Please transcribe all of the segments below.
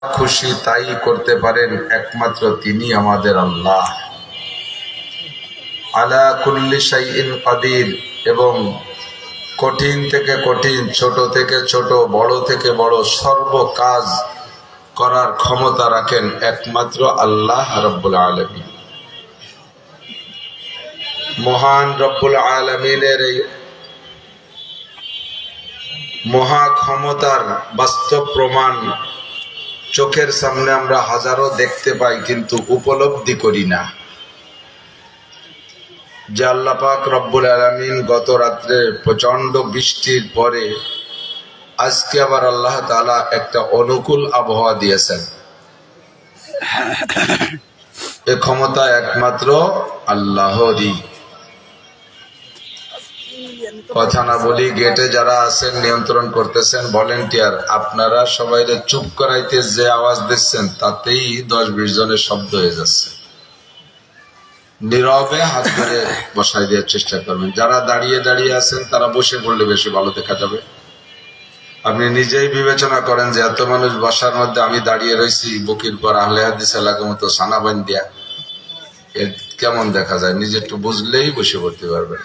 খুশি তাই করতে পারেন একমাত্র তিনি আমাদের আল্লাহ। আলা কুল্লি শাইইন কাদির, এবং কঠিন থেকে কঠিন, ছোট থেকে ছোট, বড় থেকে বড় সর্ব কাজ করার ক্ষমতা রাখেন একমাত্র আল্লাহ রব্বুল আলামিন। মহান রব্বুল আলামিনের এই মহা ক্ষমতার বাস্তব প্রমাণ চোখের সামনে আমরা হাজারো দেখতে পাই, কিন্তু উপলব্ধি করি না যে আল্লাহ পাক রব্বুল আলামিন গত রাত্রে প্রচন্ড বৃষ্টির পরে আজকে আবার আল্লাহ তাআলা একটা অনুকূল আবহাওয়া দিয়েছেন। এ ক্ষমতা একমাত্র আল্লাহরই। কথা না বলি, গেটে যারা আছেন নিয়ন্ত্রণ করতেছেন ভলেন্টিয়ার, আপনারা সবাই চুপ করাইতে যে আওয়াজ দিচ্ছেন তাতেই 10-20 জনের শব্দ হয়ে যাচ্ছে। নীরবে হাত ধরে বসাই দেওয়ার চেষ্টা করবেন। যারা দাঁড়িয়ে দাঁড়িয়ে আছেন তারা বসে পড়লে বেশি ভালো দেখা যাবে। আপনি নিজেই বিবেচনা করেন যে এত মানুষ বসার মধ্যে আমি দাঁড়িয়ে রয়েছি বুকির পর আহলে হাদিস এলাকার মতো সানা বান্ধিয়া, কেমন দেখা যায়? নিজে একটু বুঝলেই বসে পড়তে পারবেন।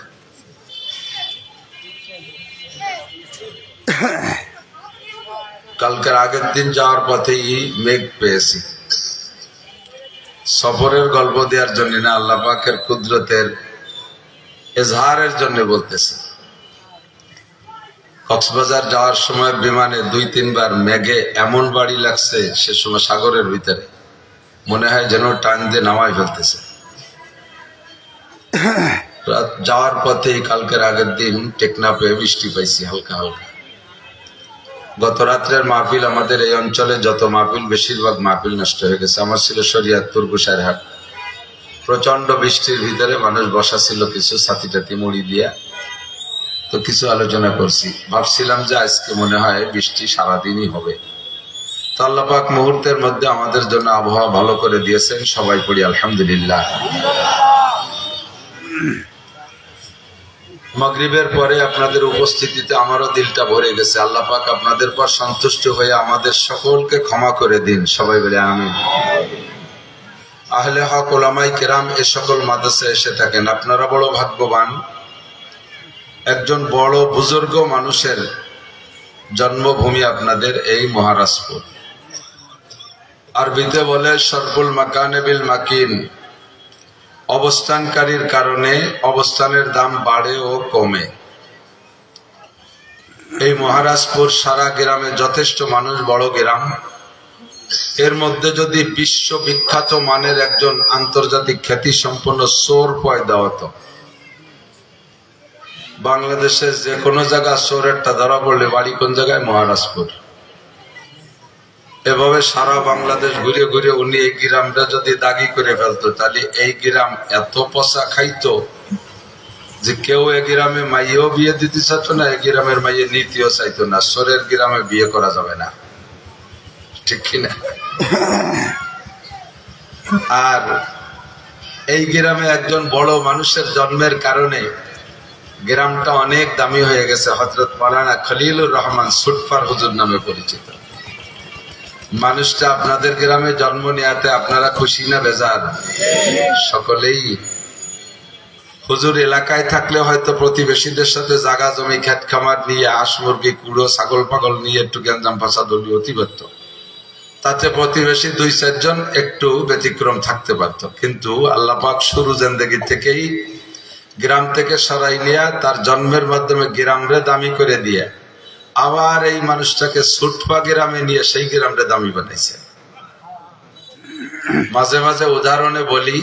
কালকের আগের দিন যাওয়ার পথেই মেঘ পেয়েছি। সফরের গল্প দেওয়ার জন্য না, আল্লাহ পাকের কুদরতের এজহারের জন্য বলতেছি। কক্সবাজার যাওয়ার সময় বিমানে 2-3 বার মেঘে এমন বাড়ি লাগছে, সে সময় সাগরের ভিতরে মনে হয় যেন টান দিয়ে নামাই ফেলতেছে। যাওয়ার পথেই কালকের আগের দিন টেকনাফে বৃষ্টি পাইছি হালকা হালকা। গত রাত্রের মাহফিল, আমাদের এই অঞ্চলে যত মাহফিল বেশিরভাগ মাহফিল নষ্ট হয়ে গেছে। আমার ছিল শরিয়াতপুর গোসাইরহাট। প্রচন্ড বৃষ্টির ভিতরে মানুষ বসা ছিল কিছু ছাতি টাতি মুড়ি দিয়া, তো কিছু আলোচনা করছি। ভাবছিলাম যে আজকে মনে হয় বৃষ্টি সারাদিনই হবে। তো আল্লাহ পাক মুহূর্তের মধ্যে আমাদের জন্য আবহাওয়া ভালো করে দিয়েছেন। সবাই পড়ি আলহামদুলিল্লাহ। মাগরিবের পরে আপনাদের উপস্থিতিতে আমারও দিলটা ভরে গেছে। আল্লাহ পাক আপনাদের পর সন্তুষ্ট হয়ে আমাদের সকলকে ক্ষমা করে দিন। সবাই বলে আমিন। আহলে হক ওলামাই কেরাম এ সকল মাদ্রাসায় এসে থাকেন, আপনারা বড় ভাগ্যবান। একজন বড় বুজুর্গ মানুষের জন্মভূমি আপনাদের এই মহারাজপুর। আরবিতে বলে সরফুল মাকানে বিল মাকিন, অবস্থানকারীর কারণে অবস্থানের দাম বাড়ে ও কমে। এই মহারাজপুর সারা গ্রামে যথেষ্ট মানুষ, বড় গ্রাম। এর মধ্যে যদি বিশ্ববিখ্যাত মানের একজন আন্তর্জাতিক খ্যাতি সম্পন্ন চোর পয়দা হতো, বাংলাদেশের যে কোনো জায়গা চোরেরটা ধরা পড়লে বাড়ি কোন জায়গায়? মহারাজপুর। এভাবে সারা বাংলাদেশ ঘুরে ঘুরে উনি এই গ্রামটা যদি দাগি করে ফেলতো, তাহলে এই গ্রাম এত পচা খাইতো যে কেউ এ গ্রামে মাইয়েও বিয়ে দিতে চাইতো না, এই গ্রামের মাইয়ে নীতিও চাইতো না। চোরের গ্রামে বিয়ে করা যাবে না, ঠিক কিনা? আর এই গ্রামে একজন বড় মানুষের জন্মের কারণে গ্রামটা অনেক দামি হয়ে গেছে। হযরত মাওলানা খলিলুর রহমান সুটফার হুজুর নামে পরিচিত মানুষটা আপনাদের গ্রামে জন্ম নেয়াতে আপনারা খুশি না বেজার? সকলেই। হুজুর এলাকায় থাকলে হয়তো প্রতিবেশীদের সাথে জায়গা জমি ক্ষেত খামার নিয়ে, হাঁস মুরগি কুড়ো ছাগল পাগল নিয়ে একটু গ্যাঞ্জাম ফাসাদ হতে পারত, তাতে প্রতিবেশী 2-4 জন একটু ব্যতিক্রম থাকতে পারত। কিন্তু আল্লাহ পাক শুরু জিন্দেগি থেকেই গ্রাম থেকে সরাই নিয়ে তার জন্মের মাধ্যমে গ্রামরে দামি করে দিয়ে আবার এই মানুষটাকে সুটপা গ্রামে নিয়ে সেই গ্রামটা দামি বানাইছে। মাঝে মাঝে উদাহরণে বলি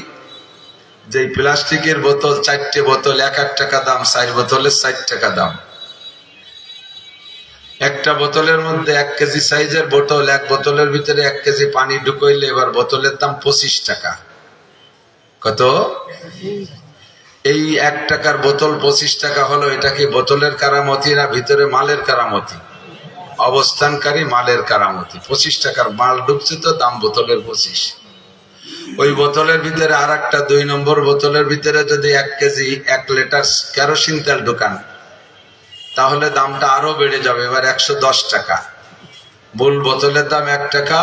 যে প্লাস্টিকের বোতল 4টে বোতল 1 টাকা দাম, 4 বোতলের 4 টাকা দাম। একটা বোতলের মধ্যে 1 কেজি সাইজের বোতল, 1 বোতলের ভিতরে 1 কেজি পানি ঢুকাইলে এবার বোতলের দাম 25 টাকা। কত? এই 1 টাকার বোতল 25 টাকা হলো। এটা কি বোতলের কারামতি না ভিতরে মালের কারামতি? অবস্থানকারী মালের কারামতি। 25 টাকার মাল ঢুকছে তো দাম বোতলের 25। ওই বোতলের ভিতরে আর একটা 2 নম্বর বোতলের ভিতরে যদি 1 কেজি 1 লিটার কেরোসিন তেল ঢুকান, তাহলে দামটা আরো বেড়ে যাবে, এবার 110 টাকা। মূল বোতলের দাম 1 টাকা,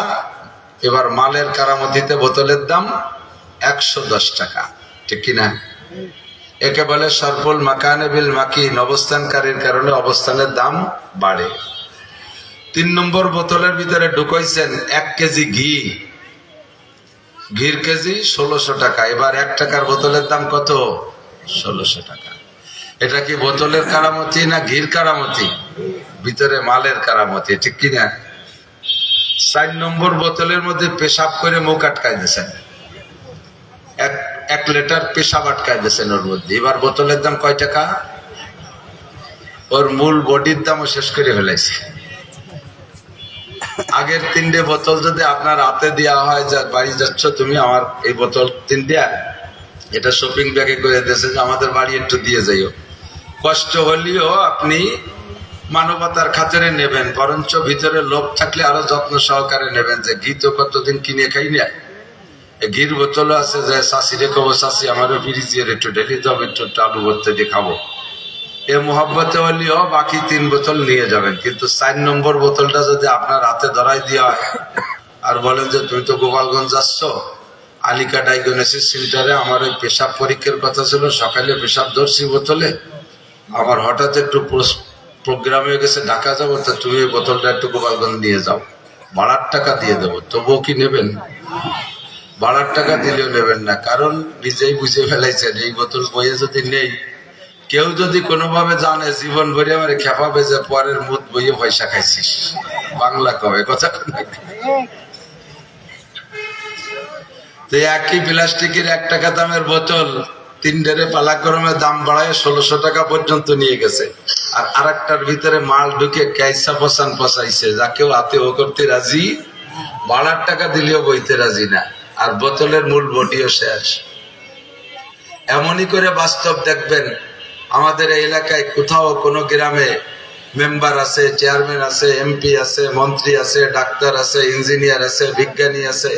এবার মালের কারামতিতে বোতলের দাম 110 টাকা, ঠিক কিনা? একে বলে সরফুল মাকানে বিল মাকিন, অবস্থানকারীর কারণে অবস্থানের দাম বাড়ে। 3 নম্বর বোতলের ভিতরে ঢুকাইছেন 1 কেজি ঘি, ঘির কেজি 1600 টাকা। এবার 1 টাকার বোতলের দাম কত? 1600 টাকা। এটা কি বোতলের কারামতি না ঘির কারামতি? ভিতরে মালের কারামতি, ঠিক কিনা? 4 নম্বর বোতলের মধ্যে পেশাব করে মুখ আটকাই দিয়েছেন, 1 লিটার পেশাব আটকাই দিয়েছেন ওর মধ্যে। এবার বোতলের দাম কয় টাকা? ওর মূল বডির দামও শেষ করে ফেলাইছে। আগের 3টে বোতল যদি আপনার হাতে দেওয়া হয়, যা বাড়ি যাচ্ছ তুমি, আমার এই বোতল 3টা, এটা শপিং ব্যাগে করে দিয়েছে যে আমাদের বাড়ি একটু দিয়ে যাইও, কষ্ট হলেও আপনি মানবতার খাতিরে নেবেন, বরঞ্চ ভিতরে লোক থাকলে আরো যত্ন সহকারে নেবেন। যে ঘি তো কতদিন কিনে খাই না, ঘির বোতল আছে, যে শাশি রেখো, শাশি আমার ফ্রিজের একটু ঢেলে দাও, একটু আলু ভর্তা দিয়ে খাবো, এ মোহাব্বতে হলেও বাকি 3 বোতল নিয়ে যাবেন। কিন্তু 4 নম্বর বোতলটা যদি আপনার হাতে ধরাই দেওয়া হয় আর বলেন যে তুমি তো গোপালগঞ্জ যাচ্ছ, আলিকা ডায়াগনোসিস সেন্টারে আমার ওই পেশাব পরীক্ষার কথা ছিল, সকালে পেশাব ধরছি বোতলে, আমার হঠাৎ একটু প্রোগ্রাম হয়ে গেছে, ঢাকা যাবো, তো তুমি এই বোতলটা একটু গোপালগঞ্জ নিয়ে যাও, ভাড়ার টাকা দিয়ে দেবো, তবুও কি নেবেন? ভাড়ার টাকা দিলেও নেবেন না, কারণ নিজেই বুঝে ফেলাইছেন এই বোতল বইয়ে যদি নেই, কেউ যদি কোনোভাবে জানে জীবন ভরে আমার খেপাবে যে পরের মুখ বইয়ে পয়সা খাইছিস, বাংলা কবে কথা। তো একই প্লাস্টিকের 1 টাকা দামের বোতল 3 পালাক্রমে দাম বাড়ায় 1600 টাকা পর্যন্ত নিয়ে গেছে। আর আরেকটার ভিতরে মাল ঢুকে ক্যাইসা পচান পচাইছে, যা কেউ আতে ও করতে রাজি, ভাড়ার টাকা দিলেও বইতে রাজি না, আর বোতলের মূল বডিও শেষ। এমনই করে বাস্তব দেখবেন আমাদের এই এলাকায় কোথাও কোনো গ্রামে মেম্বার আছে, চেয়ারম্যান আছে, এমপি আছে, মন্ত্রী আছে, ডাক্তার আছে, ইঞ্জিনিয়ার আছে, বিজ্ঞানী আছে,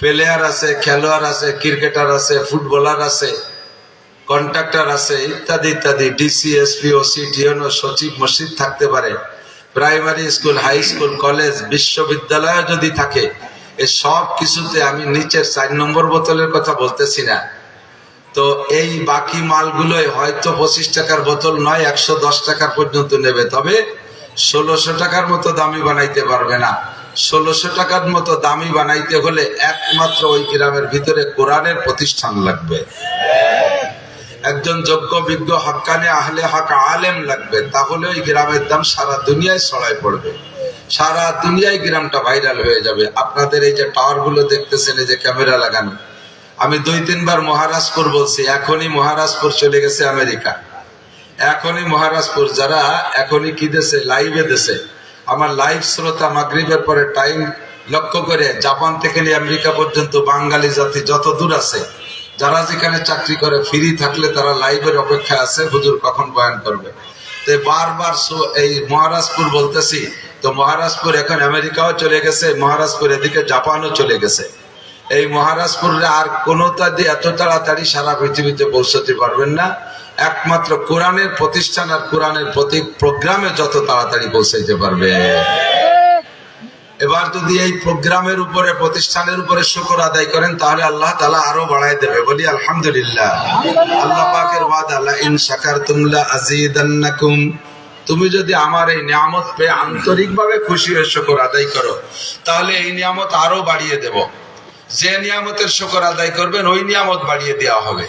প্লেয়ার আছে, খেলোয়াড় আছে, ক্রিকেটার আছে, ফুটবলার আছে, কন্ট্রাক্টর আছে, ইত্যাদি ইত্যাদি, ডিসি, এসপি, ওসি, ডিএনও, সচিব, মসজিদ থাকতে পারে, primary school, high school, college, বিশ্ববিদ্যালয় যদি থাকে, এই সব কিছুতে আমি নিচের 4 নম্বর বোতলের কথা বলতেছি না। তো এই বাকি মালগুলোই হয়তো 25 টাকার বোতল নয়, 110 টাকার পর্যন্ত নেবে, তবে 1600 টাকার মতো দামি বানাইতে পারবে না। 1600 টাকার মতো দামি বানাইতে হলে একমাত্র ওই গ্রামের ভিতরে কোরআনের প্রতিষ্ঠান লাগবে, একজন যোগ্য বিজ্ঞ হক্কানে আহলে হক আলেম লাগবে, তাহলে ওই গ্রামের দাম সারা দুনিয়ায় ছড়ায় পড়বে, সারা দুনিয়ায় গ্রামটা ভাইরাল হয়ে যাবে। আপনাদের এই যে টাওয়ার গুলো দেখতেছেন, এই যে ক্যামেরা লাগানো, আমি 2-3 বার মহারাজপুর বলছি, এখনই মহারাজপুর চলে গেছে আমেরিকা, এখনই মহারাজপুর, যারা এখনই কি দেশে লাইভে দেশে, আমার লাইভ শ্রোতা মাগরিবের পরে টাইম লক্ষ্য করে জাপান থেকে নিয়ে আমেরিকা পর্যন্ত বাঙালি জাতি যত দূর আছে, যারা যেখানে চাকরি করে, ফ্রি থাকলে তারা লাইভের অপেক্ষায় আছে হুজুর কখন বয়ান করবে। তো বারবার এই মহারাজপুর বলতেছি, তো মহারাজপুর এখন আমেরিকাও চলে গেছে, মহারাজপুর এদিকে জাপানও চলে গেছে। এই মহারাজপুরে আর কোনোটা দিয়ে এত তাড়াতাড়ি সারা পৃথিবীতে পৌঁছতে পারবেন না, একমাত্র কোরআনের প্রতিষ্ঠান আর কোরআনের প্রতি প্রোগ্রামে যত তাড়াতাড়ি পৌঁছাইতে পারবে। এবার যদি এই প্রোগ্রামের উপরে, প্রতিষ্ঠানের উপরে শুকর আদায় করেন, তাহলে আল্লাহ তাআলা আরো বাড়ায় দেবে। বলি আলহামদুলিল্লাহ। আল্লাহ পাকের ওয়াদা, লা ইন শাকারতুম লা আযীদান্নাকুম, তুমি যদি আমার এই নিয়ামত পেয়ে আন্তরিকভাবে খুশি হয়ে শুকর আদায় করো, তাহলে এই নিয়ামত আরো বাড়িয়ে দেব। যে নিয়ামতের শুকর আদায় করবেন ওই নিয়ামত বাড়িয়ে দেওয়া হবে।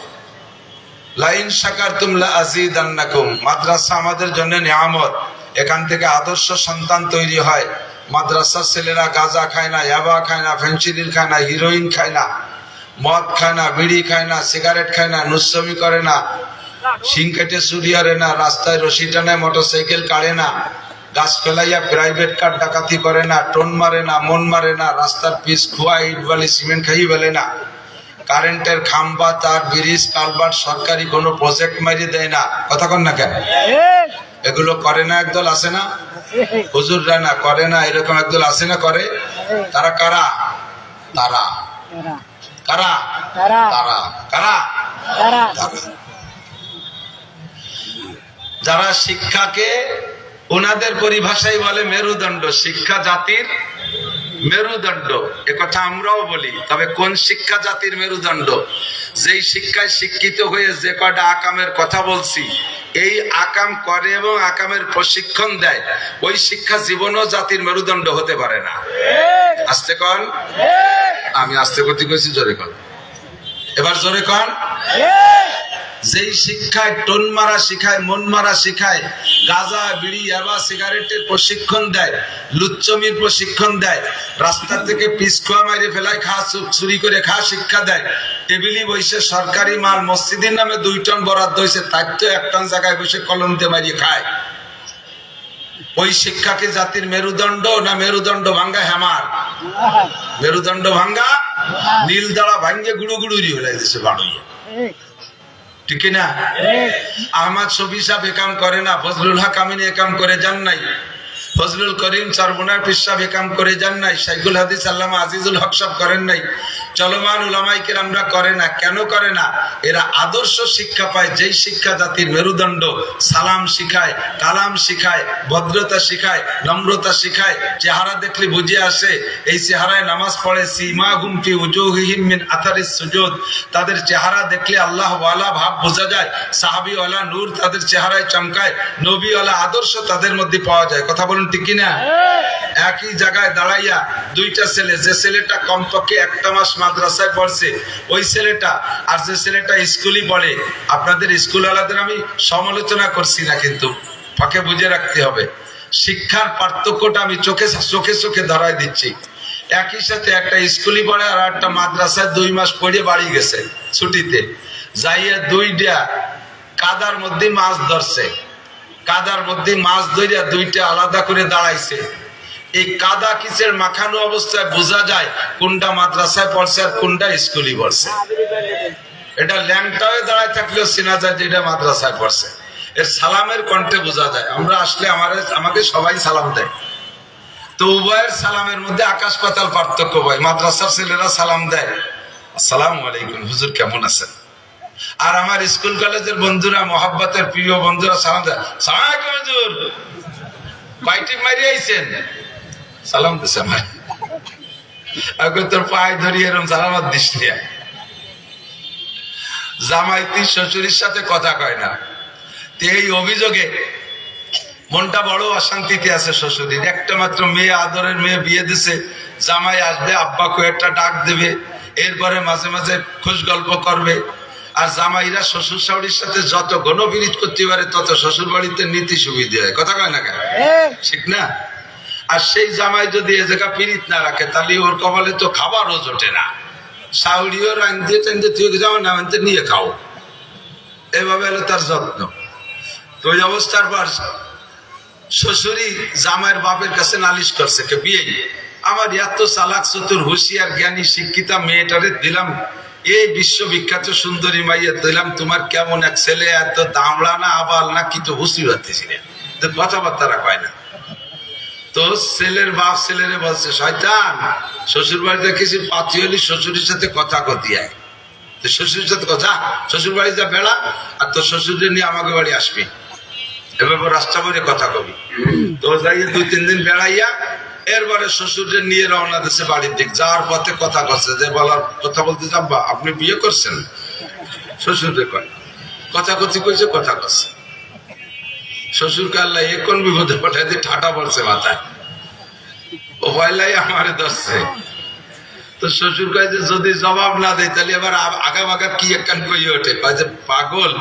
লা ইন শাকারতুম লা আযীদান্নাকুম, মাদ্রাসা আমাদের জন্য নিয়ামত, এখান থেকে আদর্শ সন্তান তৈরি হয়। মাদ্রাসার ছেলেরা গাঁজা খায় না, ইয়াবা খায় না, ফেন্সিডিল খায় না, হিরোইন খায় না, মদ খায় না, বিড়ি খায় না, সিগারেট খায় না, নুচ্ছমি করে না, শিং কেটে চুরি হারে না, রাস্তায় রশি টানে, মোটরসাইকেল কাড়ে না, গাছ ফেলাইয়া প্রাইভেট কার ডাকাতি করে না, টোন মারে না, মন মারে না, রাস্তার পিচ খোয়া ইট বালি সিমেন্ট খাই ফেলে না, কারেন্টের খাম্বা, তার ব্রিজ, কালভার্ট সরকারি কোনো প্রজেক্ট মারিয়ে দেয় না। কথা কন না কেন? এগুলো করে না একদল আছে না, হুজুররা না করে না, এরকম একদল আছে না করে। তারা কারা? তারা কারা? তারা কারা? যারা শিক্ষাকে ওনাদের পরিভাষায় বলে মেরুদণ্ড, শিক্ষা জাতির মেরুদণ্ড, একথা আমরাও বলি। তবে কোন শিক্ষা জাতির মেরুদণ্ড? যেই শিক্ষায় শিক্ষিত হয়ে যে কয়টা আকামের কথা বলছি, এই আকাম করে এবং আকামের প্রশিক্ষণ দেয়, ওই শিক্ষা জীবনও জাতির মেরুদণ্ড হতে পারে না। আস্তে কন, আমি আস্তে করতে কইছি, জোরে কন, এবার জোরে কন। যেই শিক্ষায় টোন মারা শিখায়, মন মারা শিখায়, গাঁজা বিড়ি ইয়াবা সিগারেটের প্রশিক্ষণ দেয়, লুচ্চমির প্রশিক্ষণ দেয়, রাস্তা থেকে পিছখোয়া মাইরে ফেলায় খা, চুরি করে খা শিক্ষা দেয়, টেবিলি বসে সরকারি মাল মসজিদের নামে 2 টন বরাদ্দ হয়েছে, তার তো 1 টন জায়গায় বসে কলম দিয়ে মারিয়ে খায়, ওই শিক্ষাকে জাতির মেরুদণ্ড না মেরুদণ্ড ভাঙ্গা হেমার? মেরুদণ্ড ভাঙ্গা, নীল দাঁড়া ভাঙ্গে গুড়ু গুড়ুরি হয়ে দিচ্ছে বাড়িয়ে, ঠিক না? আহমদ শফি সাহেব একাম করে না, ফজলুল হক আমিনী একাম করে যান নাই, ফজলুল করিম চরমুনার পীর সাহেব একাম করে যান নাই, শাইখুল হাদিস আল্লামা আজিজুল হক সাহেব করেন নাই, চলমান উলামায়ে কেরামরা করে না। কেন করে না? এরা আদর্শ শিক্ষা পায়, যেই শিক্ষা জাতির মেরুদণ্ড। সালাম শিখায়, কালাম শিখায়, ভদ্রতা শিখায়, নম্রতা শিখায়, চেহারা দেখলে বুঝে আসে এই চেহারায় নামাজ পড়ে। সীমাহুম ফি উজুহিহিম মিন আথারিস সুজুদ, তাদের চেহারা দেখলে আল্লাহ ওয়ালা ভাব বোঝা যায়, সাহাবী ওয়ালা নূর তাদের চেহারায় চমকায়, নবী ওয়ালা আদর্শ তাদের মধ্যে পাওয়া যায়। কথা বলুন ঠিক কি না? একই জায়গায় দাঁড়াইয়া 2টা ছেলে, যে ছেলেটা কমপক্ষে 1টা মাস মাদ্রাসায় পড়ছে ওই ছেলেটা, আর যে ছেলেটা স্কুলই পড়ে, আপনাদের স্কুলওয়ালাদের আমি সমালোচনা করছি না, কিন্তু ফাঁকে বুঝে রাখতে হবে, শিক্ষার পার্থক্যটা আমি চোখে চোখে ধরাই দিচ্ছি। একই সাথে একটা স্কুলই পড়ে আর একটা মাদ্রাসায় 2 মাস পড়ে বাড়ি গেছে ছুটিতে, যাইয়া 2টা কাদার মধ্যে মাছ ধরছে, কাদার মধ্যে মাছ ধরিয়া 2টা আলাদা করে দাঁড়াইছে। এই কাদা কিচের মাখানো অবস্থায় বোঝা যায় কোনটা মাদ্রাসায় পড়ছে আর কোনটা স্কুলে পড়ছে। এটা ল্যাংটা হয়ে দাঁড়ায় থাকলেও চেনা যায় যে এটা মাদ্রাসায় পড়ছে, এর সালামের কণ্ঠে বোঝা যায়। আমরা আসলে আমাকে সবাই সালাম দেয়, তো উভয়ের সালামের মধ্যে আকাশ পাতাল পার্থক্য হয়। মাদ্রাসার ছেলেরা সালাম দেয়, আসসালামু আলাইকুম হুজুর কেমন আছেন, আর আমার স্কুল কলেজের বন্ধুরা, মহাব্বতের প্রিয় বন্ধুরা সালাম দেয়, সালাম আলাইকুম হুজুর, বাইটিক মারি আইছেন, সালাম দিছে ভাই, তোর পায়ে ধরিয়ে এরকম সালামাত দিস নিয়া। জামাইতি শ্বশুরের সাথে কথা কয় না, এই অভিযোগে মনটা বড় অশান্তিতে আছে শ্বশুরের। একটা মাত্র মেয়ে, আদরের মেয়ে বিয়ে দিছে, জামাই আসবে, আব্বা কয়েকটা ডাক দেবে, এরপরে মাঝে মাঝে খোঁজ গল্প করবে। আর জামাইরা শ্বশুর শাশুড়ির সাথে যত গণবিরোধ করতে পারে তত শ্বশুর বাড়িতে নীতি সুবিধা হয়। কথা কয় না কেন? ঠিক না? আর সেই জামাই যদি এ জায়গা পিরিত না রাখে, তাহলে ওর কপালে তো খাবারও জোটে না। শাশুড়িও রান্ধে টান্ধে তুই যাও না, আনতে নিয়ে খাও, এভাবে হলো তার যত্ন। তো ওই অবস্থার পর শ্বশুরি জামাইয়ের বাপের কাছে নালিশ করছে, কে বিয়ে আমার এত চালাক চতুর হুঁশিয়ার জ্ঞানী শিক্ষিতা মেয়েটারে দিলাম, এই বিশ্ববিখ্যাত সুন্দরী মাইয়া দিলাম, তোমার কেমন এক ছেলে, এত দামড়া না আবাল না, কিন্তু হুঁশি পাচ্ছিলেন, কথাবার্তা কয় না। তো ছেলের বাপ ছেলেরে বলছে, শয়তান শ্বশুর বাড়িতে কিছু পাতি হলি শ্বশুরের সাথে কথা কতিয়ায়, শ্বশুরের সাথে কথা, শ্বশুর বাড়ি যা বেড়া, আর তোর শ্বশুরের নিয়ে আমাকে বাড়ি আসবি, এভাবে রাস্তা বলে কথা কবি। তো যাইয়ে 2-3 দিন বেড়াইয়া এরপরে শ্বশুরের নিয়ে রওনা দিচ্ছে বাড়ির দিক। যাওয়ার পথে কথা করছে, যে বলার কথা বলতে যাব্বা আপনি বিয়ে করছেন, শ্বশুরে কয় কথা কথি কইছে, কথা করছে। শ্বশুরকে আল্লাহ এ কোন বিপদে পাঠায় দিয়ে ঠাটা পড়ছে মাথায়, ও পয়লাই আমারে ধরছে। তো শ্বশুর কয় যে যদি জবাব না দেয় তাহলে এবার আগা বাগা কি একখান কই ওঠে, কয় যে পাগল,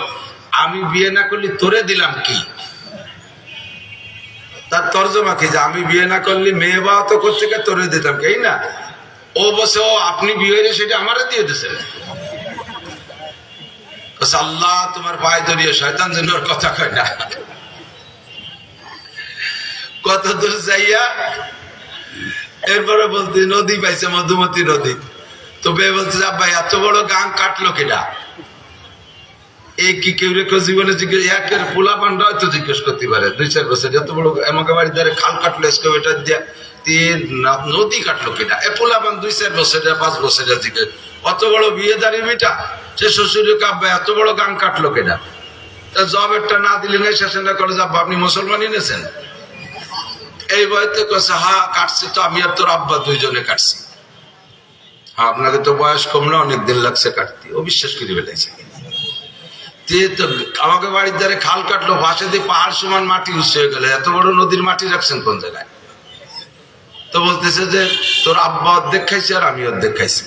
আমি বিয়ে না করলে তোরে দিলাম কি? তার তর্জমা কি, যে আমি বিয়ে না করলে মেয়ে বাবা তো করতে গিয়ে তোরে দিতাম, এই না? ও বসে, ও আপনি বিয়ে হলে সেটা আমারে দিয়ে দিয়েছেন। আল্লাহ তোমার পায়ে ধরিয়ে শয়তান যেন ওর কথা কয় না। কত দূর যাইয়া এরপরে বলতে নদী পাইছে, মধুমতি নদী। তো মেয়ে বলছে, ভাই এত বড় গাং কাটলো কেটা? এই কি কেউ রেখো জীবনে জিজ্ঞেস, একের পোলা পান্ডা হয়তো জিজ্ঞেস করতে পারে 2-4 বছর, এত বড় আমাকে বাড়ির ধারে খাল কাটলো এসকেভেটার দিয়া, নদী কাটলো কেটা? এ পোলা পান 2-4 বছর 5 বছর জিজ্ঞেস, অত বড় বিয়ে দাঁড়িয়ে মেয়েটা, সে শ্বশুরে কাব্বা এত বড় গাং কাটলো কেটা? তা জব একটা না দিলে নাই, শেষে না করে যাব, আপনি মুসলমানই নেছেন, এই বয়সে কছে হ্যাঁ কাটছি তো, আমি আর তোর আব্বা দুইজনে কাটছি। হ্যাঁ আপনাকে তো বয়স কম না, অনেকদিন লাগছে কাটতে। ও বিশ্বাস করে ফেলেছে। তো আমাকে বাড়ির ধারে খাল কাটলো, পাশে দিয়ে পাহাড় সমান মাটি উৎস হয়ে গেল। এত বড় নদীর মাটি রাখছেন কোন জায়গায়? তো বলতেছে যে তোর আব্বা অর্ধেক খাইছে আর আমি অর্ধেক খাইছি।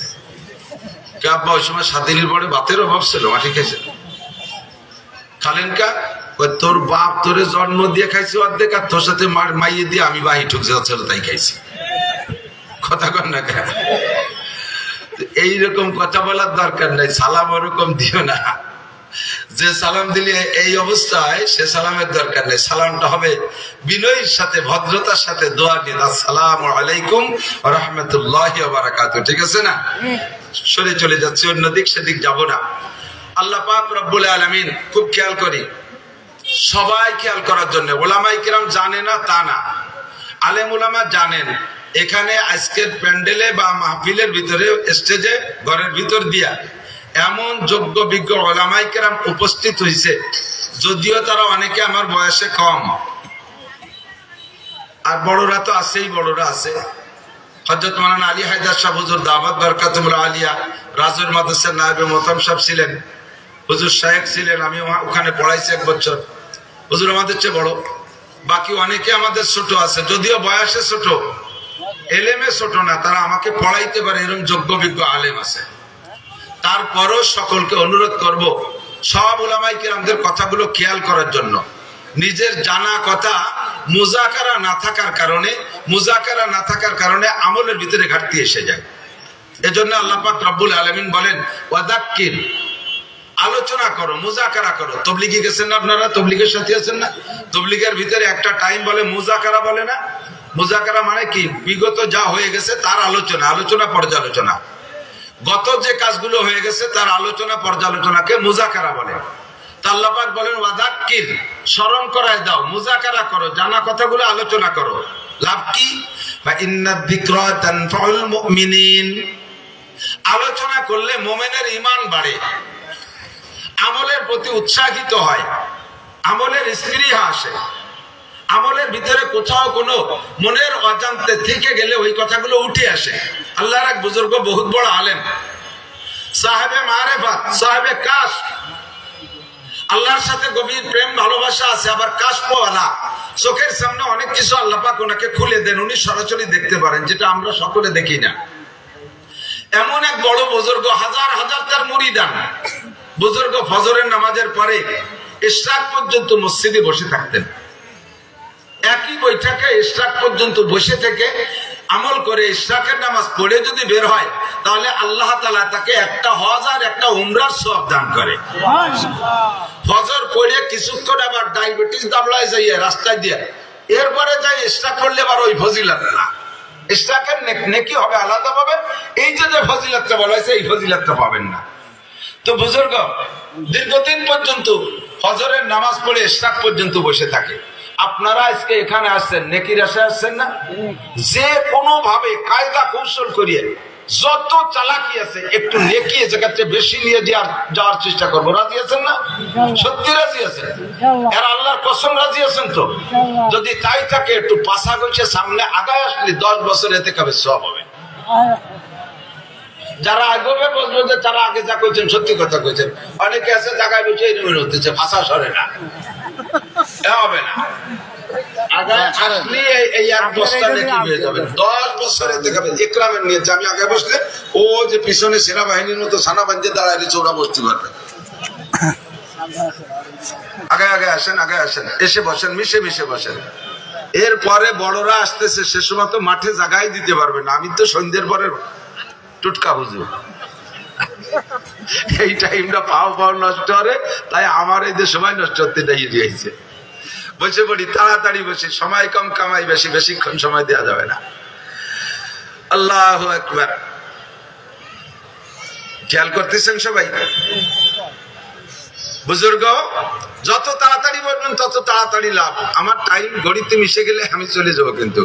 কে আব্বা ওই সময় 7 দিনের পরে ভাতের অভাব ছিল, মাটি খাইছে। খালেন কা? তোর বাপ তোরে জন্ম দিয়ে খাইছে অর্ধেক, আর তোর সাথে মাইয়ে দিয়ে আমি বাহি ঠুকছে তাই খাইছি। কথা কর না কেন? এইরকম কথা বলার দরকার নাই। সালাম ওরকম দিও না। যে সালাম দিলে এই অবস্থায়, সে সালামের দরকার নেই। সালামটা হবে বিনয়ের সাথে, ভদ্রতার সাথে দোয়া দিয়ে, আসসালামু আলাইকুম ওয়া রাহমাতুল্লাহি ওয়া বারাকাতুহু। ঠিক আছে না? সরে চলে যাচ্ছে অন্যদিক, সেদিক যাব না। আল্লাহ পাক রব্বুল আলামিন খুব খেয়াল করি, সবাই খেয়াল করার জন্য। ওলামায়ে কিরাম জানে না তা না, আলেম ওলামা জানেন। এখানে আজকের প্যান্ডেলে বা মাহফিলের ভিতরে, স্টেজে, ঘরের ভিতর দিয়া এমন যোগ্য বিজ্ঞ ওলামায়ে কেরাম উপস্থিত হয়েছে, যদিও তারা অনেকে আমার বয়সে কম, আর বড়রা তো আছেই, বড়রা আছে। হযরত মাওলানা আলী হায়দার সাহেব হুজুর দাওয়াত বরকাতুল আলিয়া রাজুর মাদ্রাসার নায়েবে মোহতাম সাহেব ছিলেন, হুজুর শায়েখ ছিলেন, আমি ওখানে পড়াইছি 1 বছর। হুজুর আমাদের চেয়ে বড়, বাকি অনেকে আমাদের ছোট আছে, যদিও বয়সে ছোট, এলেমে ছোট না, তারা আমাকে পড়াইতে পারে, এরকম যোগ্য বিজ্ঞ আলেম আছে। তারপরও সকলকে অনুরোধ করব, সব উলামায়ে কিরামদের কথাগুলো খেয়াল করার জন্য। নিজের জানা কথা মুযাকারা না থাকার কারণে আমলের ভিতরে ঘাটতি এসে যায়। এজন্য আল্লাহ পাক রব্বুল আলামিন বলেন ওয়াদাক্কির, আলোচনা করো, মুযাকারা করো। তাবলীগে গেছেন না আপনারা? তাবলীগের সাথে আছেন না? তাবলীগের ভিতরে একটা টাইম বলে মুযাকারা, বলে না? মুযাকারা মানে কি? বিগত যা হয়ে গেছে তার আলোচনা পর্যালোচনা। গত যে কাজগুলো হয়ে গেছে তার আলোচনা পর্যালোচনাকে মুযাকারা বলে। তা আল্লাহ পাক বলেন ওয়াযাক্কির, স্মরণ করায় দাও, মুযাকারা করো, জানা কথাগুলো আলোচনা করো। লাভ কি? বা ইন্নাদ যিকরা তানফাউল মুমিনিন, আলোচনা করলে মুমিনের ঈমান বাড়ে, আমলের প্রতি উৎসাহিত হয়, আমলের স্পৃহা আসে, আমলের ভিতরে কোথাও কোনো মনের অজান্তে থেকে গেলে ওই কথাগুলো উঠে আসে। আল্লাহর এক বুজুর্গ, বহুত বড় আলেম, সাহেবে মারেফাত, সাহেবে কাশ, আল্লাহর সাথে গভীর প্রেম ভালোবাসা আছে, আবার কাশফওয়ালা, চোখের সামনে অনেক কিছু আল্লাহ পাক ওনাকে খুলে দেন, উনি সরাসরি দেখতে পারেন, যেটা আমরা সকলে দেখি না। এমন এক বড় বুজুর্গ, হাজার হাজার তার মুরিদান বুজুর্গ, ফজরের নামাজের পরে ইশরাক পর্যন্ত মসজিদে বসে থাকতেন। একই বৈঠকে ইশরাক পর্যন্ত বসে থেকে আমল করে ইশরাকের নামাজ পড়ে যদি বের হয়, তাহলে আল্লাহ তাআলা তাকে একটা হজ আর একটা উমরার সওয়াব দান করে। ফজর পড়ে কিছুক্ষণ আবার ডায়াবেটিস দাবলায় যাইয়ে রাস্তায় দিয়ে এরপরে যাই ইশরাক করলে আবার ওই ফজিলত না, ইশরাকের নেকি হবে আলাদা পাবে। এই যে ফজিলতটা বলা হয়েছে, এই ফজিলতটা পাবেন না। তো বুজুর্গ দীর্ঘদিন পর্যন্ত ফজরের নামাজ পড়ে ইশরাক পর্যন্ত বসে থাকে। আপনারা আজকে এখানে আসছেন, নেকির আশায় আসছেন না? যে কোনো ভাবে কায়দা কৌশল করিয়ে, যত চালাকি আছে, একটু নেকি জায়গাতে বেশি নিয়ে যাওয়ার চেষ্টা করবো। রাজি আছেন না? সত্যি রাজি আছেন? আর আল্লাহর কসম রাজি আছেন তো? যদি তাই থাকে, একটু পাশা গেছে সামনে আগায় আসলে 10 বছর এতে কাবে সব হবে। যারা আগবে বলবো যে তারা আগে যা কইছেন সত্যি কথা কইছেন। অনেকে আছে জায়গায় বসে এরকম হতেছে, ভাষা সরে না, হবে না। এই 1 বস্তা নেকি হয়ে যাবে, 10 বছরে দেখাবে। ইকরামের নিয়েছে, আমি আগে বসলে ও যে পিছনে সেনাবাহিনীর মতো সানা বান্ধে দাঁড়ায় রয়েছে, ওরা বসতে পারবে। আগে আসেন, এসে বসেন, মিশে বসেন। এরপরে বড়রা আসতেছে, সে সময় তো মাঠে জায়গায় দিতে পারবে না। আমি তো সন্ধ্যের পরে টুটকা হুজুর, এই টাইমটা পাও নষ্ট করে, তাই আমার এই যে সময় নষ্ট করতে দিয়েছে। বসে পড়ি, তাড়াতাড়ি বসে, সময় কম কামাই বেশি, বেশিক্ষণ সময় দেওয়া যাবে না। আল্লাহু আকবার। খেয়াল করতেছেন সবাই? বুজুর্গ যত তাড়াতাড়ি বলবেন তত তাড়াতাড়ি লাভ। আমার টাইম ঘড়িতে মিশে গেলে আমি চলে যাবো, কিন্তু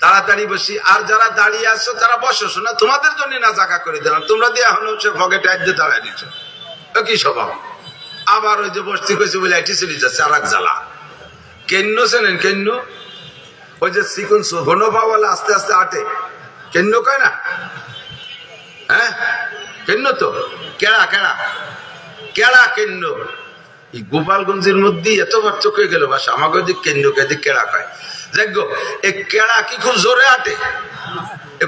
তাড়াতাড়ি বসি। আর যারা দাঁড়িয়ে আছো তারা বসো, শোনা তোমাদের জন্য না জায়গা করে দিলাম, তোমরা দিয়ে এখন পকেটে আজকে দাঁড়ায় দিচ্ছ, কি স্বভাব। আবার ওই যে বসতে কইছে বলে এটি চলে যাচ্ছে, আর এক জ্বালা। কেন চেনেন? কেন ওই যে সিকুন ঘন পাওয়ালা আস্তে আস্তে আটে কেন কয় না, হ্যাঁ কেন তো কেড়া কেড়া কেড়া কেন্দ্র এই গোপালগঞ্জের মধ্যে এত পার্থক্য হয়ে গেল বাসা আমাকে যে কেন্দ্র কে কেড়া কয়। দেখ এই কেড়া কি খুব জোরে আটে,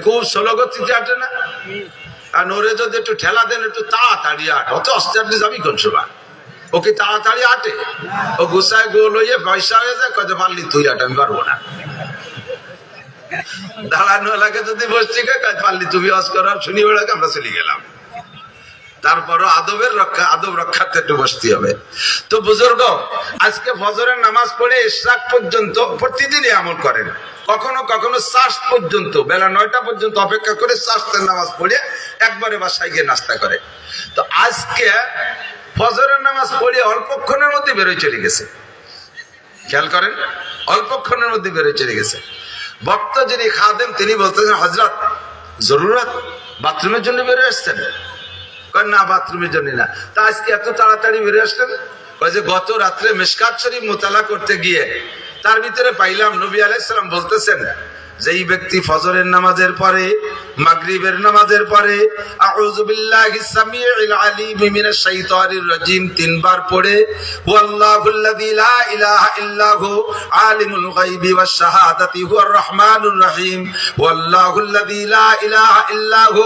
খুব স্লো গতিতে আটে না, আর ওরে যদি একটু ঠেলা দেন একটু তাড়াতাড়ি আট, অত অস্তে আটলে যাবি কোন সময়, ও কি তাড়াতাড়ি আটে, ও গুছায় গোল হয়ে পয়সা হয়ে যায়, কত পারলি তুই আট, আমি পারবো না। দাঁড়ানো লাগে যদি বসছি পারলি তুমি অস করার শুনি বেড়াকে আমরা চলে গেলাম। তারপরও আদবের রক্ষা, আদব রক্ষার্থে একটু বসতে হবে। তো বুজুর্গ আজকে ফজরের নামাজ পড়ে ইশরাক পর্যন্ত প্রতিদিনই আমল করেন, কখনো কখনো চাষ পর্যন্ত বেলা 9টা পর্যন্ত অপেক্ষা করে চাষের নামাজ পড়ে একবারে বাসায় গিয়ে নাস্তা করে। তো আজকে ফজরের নামাজ পড়ে অল্পক্ষণের মধ্যে বেরোয় চলে গেছে, খেয়াল করেন অল্পক্ষণের মধ্যে বেরোয় চলে গেছে। বক্তা যিনি খাদেম তিনি বলতেছেন হযরত জরুরত বাথরুমের জন্য বেরোয় আসছেন, না বাথরুমের জন্য না, তা আজকে এত তাড়াতাড়ি বেরিয়ে আসলেন? যে গত রাত্রে মিশকাত শরীফ মোতালা করতে গিয়ে তার ভিতরে পাইলাম নবী আলাইহিস সালাম বলতেছেন যেই ব্যক্তি ফজরের নামাজের পরে মাগরিবের নামাজের পরে আউযু বিল্লাহিস সামিউল আলিম মিনাশ শাইতানির রাজিম 3 বার পড়ে হুয়াল্লাহুল্লাযী লা ইলাহা ইল্লাহু আলিমুল গায়বি ওয়াশ শাহাদাতি হুয়ার রহমানুর রহিম হুয়াল্লাহুল্লাযী লা ইলাহা ইল্লাহু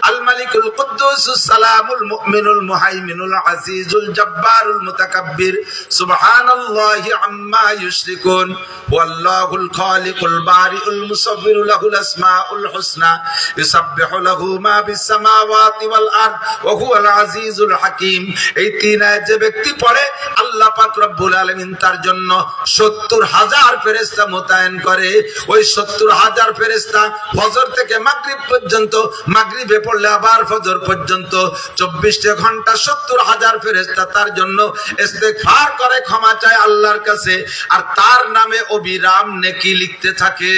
আল মালিকুল কুদ্দুসুস সালামুল মুমিনুল মুহাইমিনুল আজিজুল জব্বারুল মুতাকাব্বির সুবহানাল্লাহি আম্মা ইউশরিকুন হুয়াল্লাহুল খালিকুল বারিউল মুসাব্বিরু লাহুল আসমাউল হুসনা ইউসাব্বিহু লাহু মা ফিস সামাওয়াতি ওয়াল আরদ ওয়া হুয়াল আজিজুল হাকীম। এই 3 আয়াত যে ব্যক্তি পড়ে আল্লাহ পাক রব্বুল আলামিন তার জন্য 70,000 ফেরেশতা মোতায়েন করে। ওই 70,000 ফেরেশতা ফজর থেকে মাগরিব পর্যন্ত, মাগরিবে পড়লে আবার ফজর পর্যন্ত 24 ঘন্টা 70,000 ফেরেশতা তার জন্য ইস্তেগফার করে, ক্ষমা চায় আল্লাহর কাছে, আর তার নামে অবিরাম নেকি লিখতে থাকে।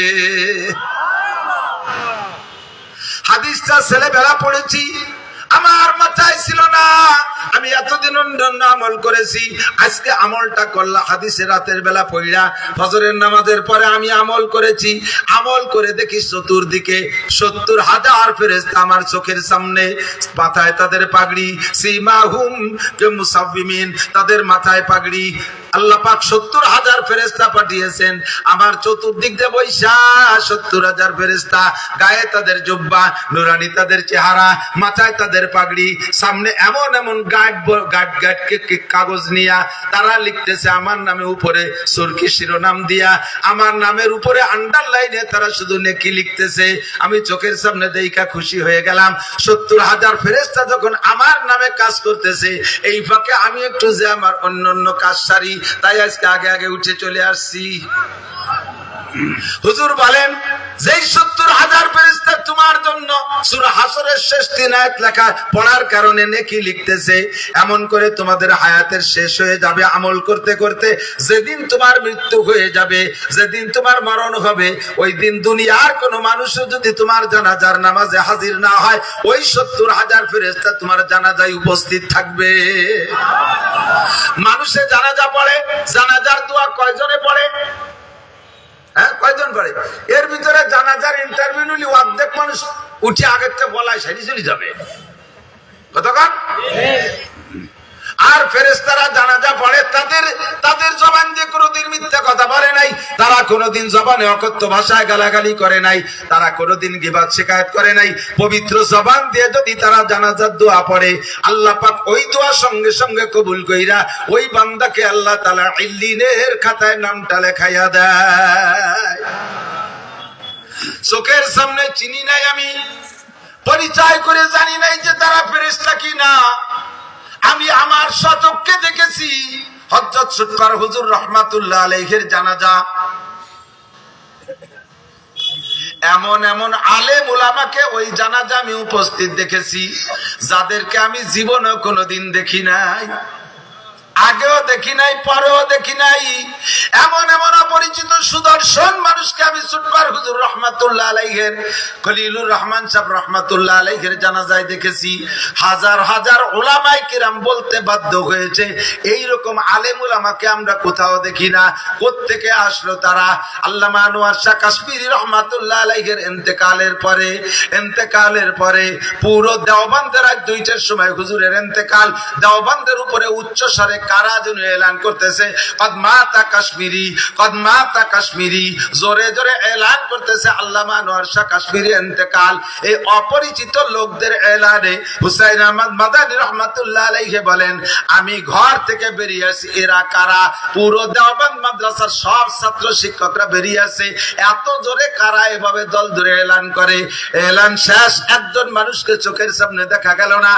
হাদিসটা ছেলেবেলা পড়েছি, আমার মাথায় ছিল না, আমি এতদিন অন্যান্য আমল করেছি, আজকে আমলটা করলাম হাদিসে রাতের বেলা পড়া ফজরের নামাজের পরে আমি আমল করেছি। আমল করে দেখি চতুর্দিকে 70,000 ফেরেশতা আমার চোখের সামনে, মাথায় তাদের পাগড়ি, সীমাহুম মুসাব্বিমিন, তাদের মাথায় পাগড়ি। আল্লাহ পাক 70,000 ফেরেশতা পাঠিয়েছেন আমার চতুর্দিক দিয়ে বৈশা, 70,000 ফেরেশতা, গায়ে তাদের জুব্বা, নুরানি তাদের চেহারা, মাথায় তাদের পাগড়ি, সামনে এমন এমন কাগজ নিয়া তারা লিখতেছে আমার নামে, উপরে সুরকি শিরোনাম দিয়া আমার নামের উপরে আন্ডারলাইনে তারা শুধু নেকি লিখতেছে। আমি চোখের সামনে দেখা খুশি হয়ে গেলাম। 70,000 ফেরেশতা যখন আমার নামে কাজ করতেছে, এই ফাঁকে আমি একটু যে আমার অন্য কাজ সারি, তাই আজকে আগে আগে উঠে চলে আসছি। হুজুর বলেন যেই 70,000 ফেরেশতা তোমার জন্য সূরা হাসরের শেষ 3 আয়াত লেখা পড়ার কারণে নেকি লিখতেছে, এমন করে তোমাদের হায়াতের শেষ হয়ে যাবে আমল করতে করতে। যেদিন তোমার মৃত্যু হয়ে যাবে, যেদিন তোমার মরণ হবে, ওই দিন দুনিয়ার কোন মানুষও যদি তোমার জানাজার নামাজে হাজির না হয়, ওই 70,000 ফেরেশতা তোমার জানাজায় উপস্থিত থাকবে। মানুষে জানাজা পড়ে, জানাজার দোয়া কয়জনে পড়ে? হ্যাঁ, কয়জন পড়ে? এর ভিতরে জানাজার ইন্টারভিউ নিলে অর্ধেক মানুষ উঠে আগের থেকে বলায় সাইডে চলে যাবে। কতক্ষণ? আর ফেরেশতারা জানাজা পড়ে, তাদের জবান দিয়ে কোনোদিন মিথ্যা কথা বলে নাই, তারা কোনোদিন জবানে অকথ্য ভাষায় গালাগালি করে নাই, তারা কোনোদিন গীবত শিকায়ত করে নাই। পবিত্র জবান দিয়ে যদি তারা জানাজার দোয়া পড়ে, আল্লাহ পাক ওই দোয়া সঙ্গে সঙ্গে কবুল কইরা ওই বান্দাকে আল্লাহ তাআলা ইল্লিনের খাতায় নামটা লেখাইয়া দেয়। চোখের সামনে চিনি নাই, আমি পরিচয় করে জানি নাই যে তারা ফেরেশতা কিনা। আমি আমার শতককে দেখেছি হযরত সুটকার হুজুর রাহমাতুল্লাহ আলাইহির জানাজা। এমন এমন আলেম উলামাকে ওই জানাজা আমি উপস্থিত দেখেছি, যাদেরকে আমি জীবনে কোনোদিন দেখি নাই। আগেও দেখি নাই, পরেও দেখি নাই। এমন এমন অপরিচিত সুদর্শন মানুষকে আমি সুটপার হুজুর রহমাতুল্লাহ আলাইহির, খলিলুর রহমান সাহেব রহমাতুল্লাহ আলাইহির জানাজায় দেখেছি। হাজার হাজার উলামায়ে কিরাম বলতে বাধ্য হয়েছে এইরকম আলেম উলামাকে আমরা কোথাও দেখি না। কোত্থেকে আসলো তারা? আল্লামা আনোয়ার শাহ কাশ্মীরি রহমাতুল্লাহ আলাইহির ইন্তেকালের পরে পুরো দেওবন্দের রাত 2টার সময় হুজুরের ইন্তেকাল। দেওবন্দের উপরে উচ্চ স্বরে কারা যেন এলান করতেছে, কদ মাতা কাশ্মীরি, কদ মাতা কাশ্মীরি, জোরে জোরে এলান করতেছে আল্লামা আনোয়ার শাহ কাশ্মীরি ইন্তেকাল। এই অপরিচিত লোকদের এলানে হুসাইন আহমদ মাদানী রহমাতুল্লাহ আলাইহি বলেন, আমি ঘর থেকে বেরিয়ে আসি। এরা কারা? পুরো দেওবন্দ মাদ্রাসার সব ছাত্র শিক্ষকরা বেরিয়ে আসে। এত জোরে কারা এভাবে দল ধরে এলান করে? এলান শেষ, একজন মানুষকে চোখের সামনে দেখা গেল না।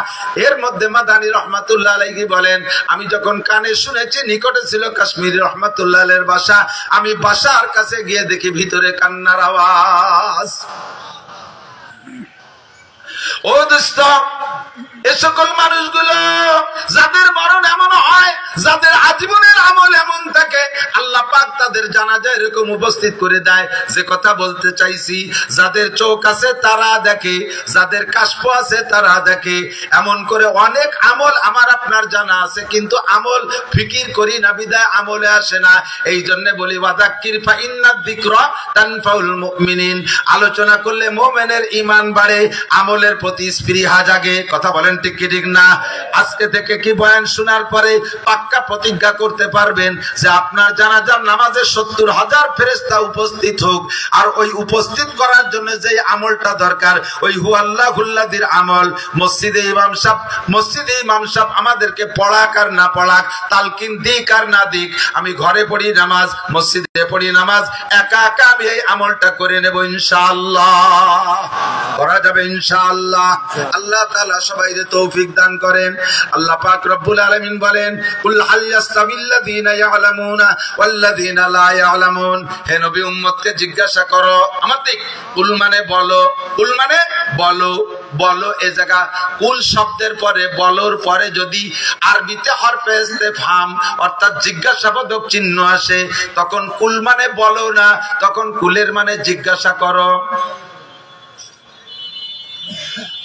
এর মধ্যে মাদানী রহমাতুল্লাহ আলাইহি বলেন, আমি যখন কানে শুনেছি, নিকটে ছিল কাশ্মীরি রহমাতুল্লাহ আলাইহির বাসা, আমি বাসার কাছে গিয়ে দেখি ভিতরে কান্নার আওয়াজ। ও দোস্ত, এ সকল মানুষগুলো যাদের মরণ এমন হয়, যাদের আজীবনের আমল এমন থাকে, আল্লাহ পাক তাদের জানাজা এরকম উপস্থিত করে দেয়। যে কথা বলতে চাইছি, যাদের চোখ আছে তারা দেখে, যাদের কাশফ আছে তারা দেখে। এমন করে অনেক আমল আমার আপনার জানা আছে, কিন্তু আমল ফিকির করি না, বিদায় আমলে আসে না। এই জন্য বলি ওয়াযাক্কির ফা ইন্নায যিকরা তানফাউল মুমিনিন। আলোচনা করলে মুমিনের ঈমান বাড়ে, আমলের প্রতি স্পৃহা জাগে। কথা বলেন ঠিক কি ঠিক না? আজকে থেকে কি বয়ান শোনার পরে পাক্কা প্রতিজ্ঞা করতে পারবেন যে আপনার জানাজার নামাজে 70,000 ফেরেশতা উপস্থিত হোক, আর ওই উপস্থিত করার জন্য যে আমলটা দরকার, ওই হুয়াল্লাহুল্লাযীর আমল। মসজিদে ইমাম সাহেব আমাদেরকে পড়াক আর না পড়াক, তালকিন দিক আর না দিক, আমি ঘরে পড়ি নামাজ, মসজিদে পড়ি নামাজ, একা একা আমি এই আমলটা করে নেব ইনশাআল্লাহ। করা যাবে ইনশাআল্লাহ। আল্লাহ তাআলা সবাইকে তৌফিক দান করেন। আল্লাহ পাক রব্বুল আলামিন বলেন, কুল হাল ইয়াস্তাবিল্লাযীনা ইয়ালামুনা ওয়াল্লাযীনা লা ইয়ালামুন। হে নবী, উম্মতকে জিজ্ঞাসা করো। আমার দিক কুল মানে বলো, কুল মানে বলো, বলো। এই জায়গা কুল শব্দের পরে, বলোর পরে যদি আরবিতে হরফে ইস্তেফহাম অর্থাৎ জিজ্ঞাসাবোধক চিহ্ন আসে, তখন কুল মানে বলো না, তখন কুলের মানে জিজ্ঞাসা করো।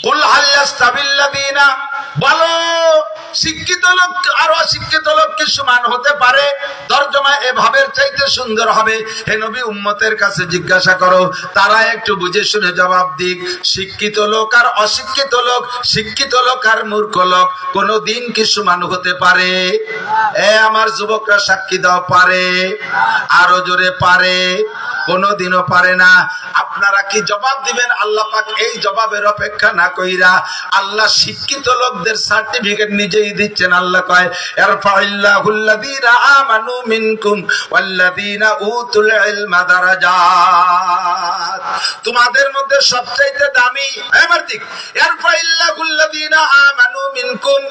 কুল হাল ইয়াস্তাবিল্লাযীনা, বলো শিক্ষিত লোক আর অশিক্ষিত লোক কি সমান হতে পারে? তরজমা এভাবে চাইতে সুন্দর হবে, হে নবী, উম্মতের কাছে জিজ্ঞাসা করো, তারা একটু বুঝে শুনে জবাব দিক। শিক্ষিত লোক আর অশিক্ষিত লোক, শিক্ষিত লোক আর মূর্খ লোক কোনদিন কি সমান হতে পারে? এ আমার যুবকরা সাক্ষী দাও, পারে? আরো জোরে পারে? কোনদিনও পারে না। আপনারা কি জবাব দিবেন? আল্লাহ পাক এই জবাবের অপেক্ষা না কইরা আল্লাহ শিক্ষিত লোকদের সার্টিফিকেট নিজেই দিচ্ছেন। আল্লাহ কয়, ইয়ারফাইল্লাহুল্লাযীনা আমানু মিনকুম ওয়াল্লাযীনা উতুল ইলমা দারাজাত। তোমাদের মধ্যে সবচেয়ে দামি, ঠিক, ইয়ারফাইল্লাহুল্লাযীনা আমানু মিনকুম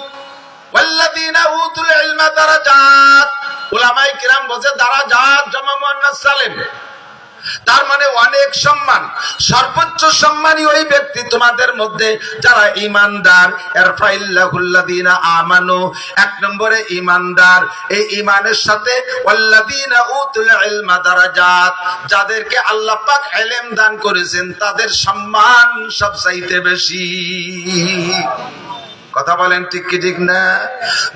ওয়াল্লাযীনা উতুল ইলমা দারাজাত। উলামায়ে কিরাম বলে দারাজাত জমা মুয়ান্নাস সালিম, তার মানে অনেক সম্মান। সর্বোচ্চ সম্মানী ওই ব্যক্তি তোমাদের মধ্যে যারা ঈমানদার। ইয়ারফাইল্লাহুল্লাযীনা আমানু, এক নম্বরে ঈমানদার। এই ঈমানের সাথে ওয়াল্লাযীনা উতুল ইলমা দারাজাত, যাদেরকে আল্লাহ পাক ইলম দান করেছেন তাদের সম্মান সবচাইতে বেশি। কথা বলেন ঠিক কি ঠিক না?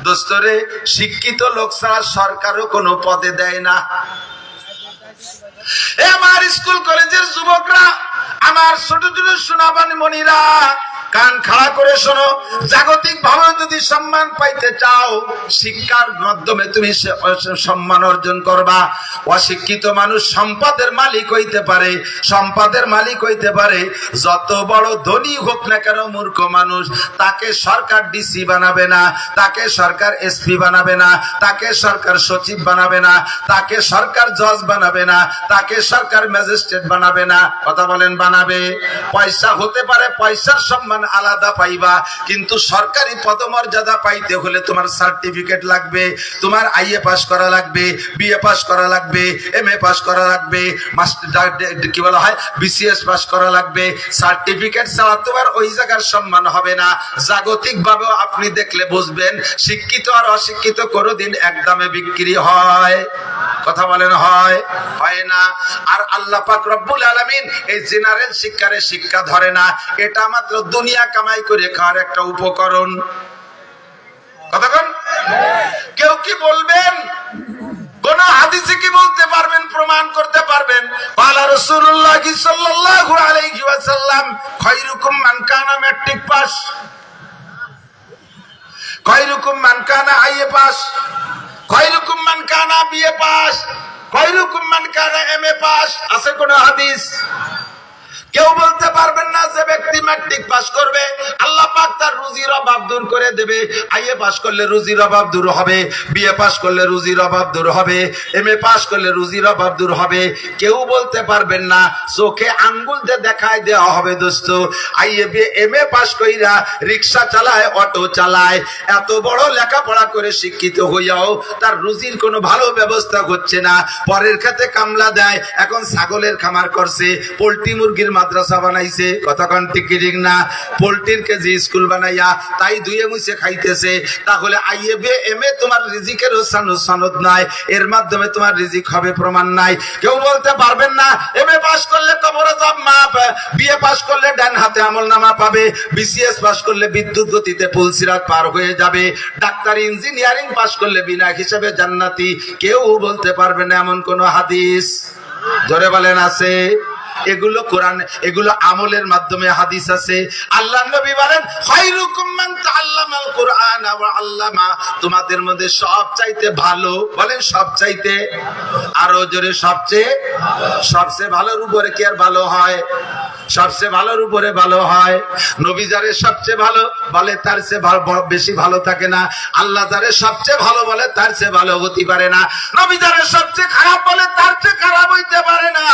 দোস্তরে, শিক্ষিত লোক ছাড়া সরকারও কোনো পদে দেয় না। আমার স্কুল কলেজের যুবকরা, আমার ছোট ছোট সোনাবান মনিরা, কান খাড়া করে শোনো। জাগতিক ভাবে যদি সম্মান পাইতে চাও, শিক্ষার মাধ্যমে তুমি সম্মান অর্জন করবা। অশিক্ষিত মানুষ সম্পদের মালিক হইতে পারে, সম্পদের মালিক হইতে পারে, যত বড় ধনী হোক না কেন, মূর্খ মানুষ, তাকে সরকার ডিসি বানাবে না, তাকে সরকার এসপি বানাবে না, তাকে সরকার সচিব বানাবে না, তাকে সরকার জজ বানাবে না, তাকে সরকার ম্যাজিস্ট্রেট বানাবে না। কথা বলেন, বানাবে? পয়সা হতে পারে, পয়সার সম্মান সম্মান আলাদা পাইবা, কিন্তু সরকারি পদমর্যাদা পাইতে হলে তোমার সার্টিফিকেট লাগবে, তোমার আইএ পাস করা লাগবে, বিএ পাস করা লাগবে, এমএ পাস করা লাগবে, মাস্টার কি বলা হয় বিসিএস পাস করা লাগবে। সার্টিফিকেট ছাড়া তোমার ওই জায়গার সম্মান হবে না। জাগতিক ভাবেও আপনি দেখলে বুঝবেন শিক্ষিত আর অশিক্ষিত কোনোদিন এক দামে বিক্রি হয়? কথা বলেন হয়? হয় না। আর আল্লাহ পাক রব্বুল আলামিন এই জেনারেল শিক্ষারে শিক্ষা ধরে না, এটা মাত্র দুনিয়া কামাই করে খাওয়ার একটা উপকরণ। কতক্ষণ কেউ কি বলবেন, কোন হাদিসে কি বলতে পারবেন, প্রমাণ করতে পারবেন? ওয়ালা রাসূলুল্লাহ সাল্লাল্লাহু আলাইহি ওয়াসাল্লাম খায়রুকুম মান কানা ম্যাট্রিক পাস, খায়রুকুম মান কানা আইএ পাস, খায়রুকুম মান কানা বিএ পাস, খায়রুকুম মান কানা এমএ পাস। আছে কোন হাদিস? কেউ বলতে পারবেন না যে ব্যক্তি ম্যাট্রিক পাস করবে আল্লাহ পাক তার রুজির অভাব দূর করে দেবে। আইএ পাস করলে রুজির অভাব দূর হবে, বিএ পাস করলে রুজির অভাব দূর হবে, এমএ পাস করলে রুজির অভাব দূর হবে। কেউ বলতে পারবেন না, চোখে আঙ্গুল দিয়ে দেখায় দেওয়া হবে দোস্ত আইএ বিএ এমএ পাস কইরা রিকশা চালায়, অটো চালায়, এত বড় লেখাপড়া করে শিক্ষিত হইয়াও তার রুজির কোনো ভালো ব্যবস্থা হচ্ছে না। পরের খেতে কামলা দেয়, এখন ছাগলের খামার করছে, পোল্ট্রি মুরগির মাদ্রাসা বানাইছে। কতক্ষণ ঠিক না? পোল্ট্রির কেজি স্কুল বানাইয়া তাই ধুয়ে মুছে খাইতেছে। তাহলে আইএ বিএ এমএ তোমার রিজিকের সনদ নাই, এর মাধ্যমে তোমার রিজিক হবে প্রমাণ নাই। কেউ বলতে পারবেন না এমএ পাস করলে কবরে যাব মাপ, বিএ পাস করলে ডান হাতে আমলনামা পাবে, বিসিএস পাস করলে বিদ্যুৎ গতিতে পুলসিরাত পার হয়ে যাবে, ডাক্তারি ইঞ্জিনিয়ারিং পাস করলে বিনা হিসাবে জান্নাতি। কেউ বলতে পারবে না এমন কোন হাদিস? জোরে বলেন আছে? এগুলো কোরআন, এগুলো আমলের মাধ্যমে হাদিস আছে। আল্লাহর নবী বলেন খায়রুকুম মান তাআল্লামাল কুরআন ওয়া আল্লামা, তোমাদের মধ্যে সবচাইতে ভালো, বলেন সবচাইতে, আরো জোরে সবচেয়ে, সবচেয়ে ভালোর উপরে কি আর ভালো হয়? সবচেয়ে ভালোর উপরে ভালো হয়। নবী যারে সবচেয়ে ভালো বলে তার চেয়ে বেশি ভালো থাকে না। আল্লাহ যারে সবচেয়ে ভালো বলে তার চেয়ে ভালো হতে পারে না। নবী যারে সবচেয়ে খারাপ বলে তার চেয়ে খারাপ হইতে পারে না।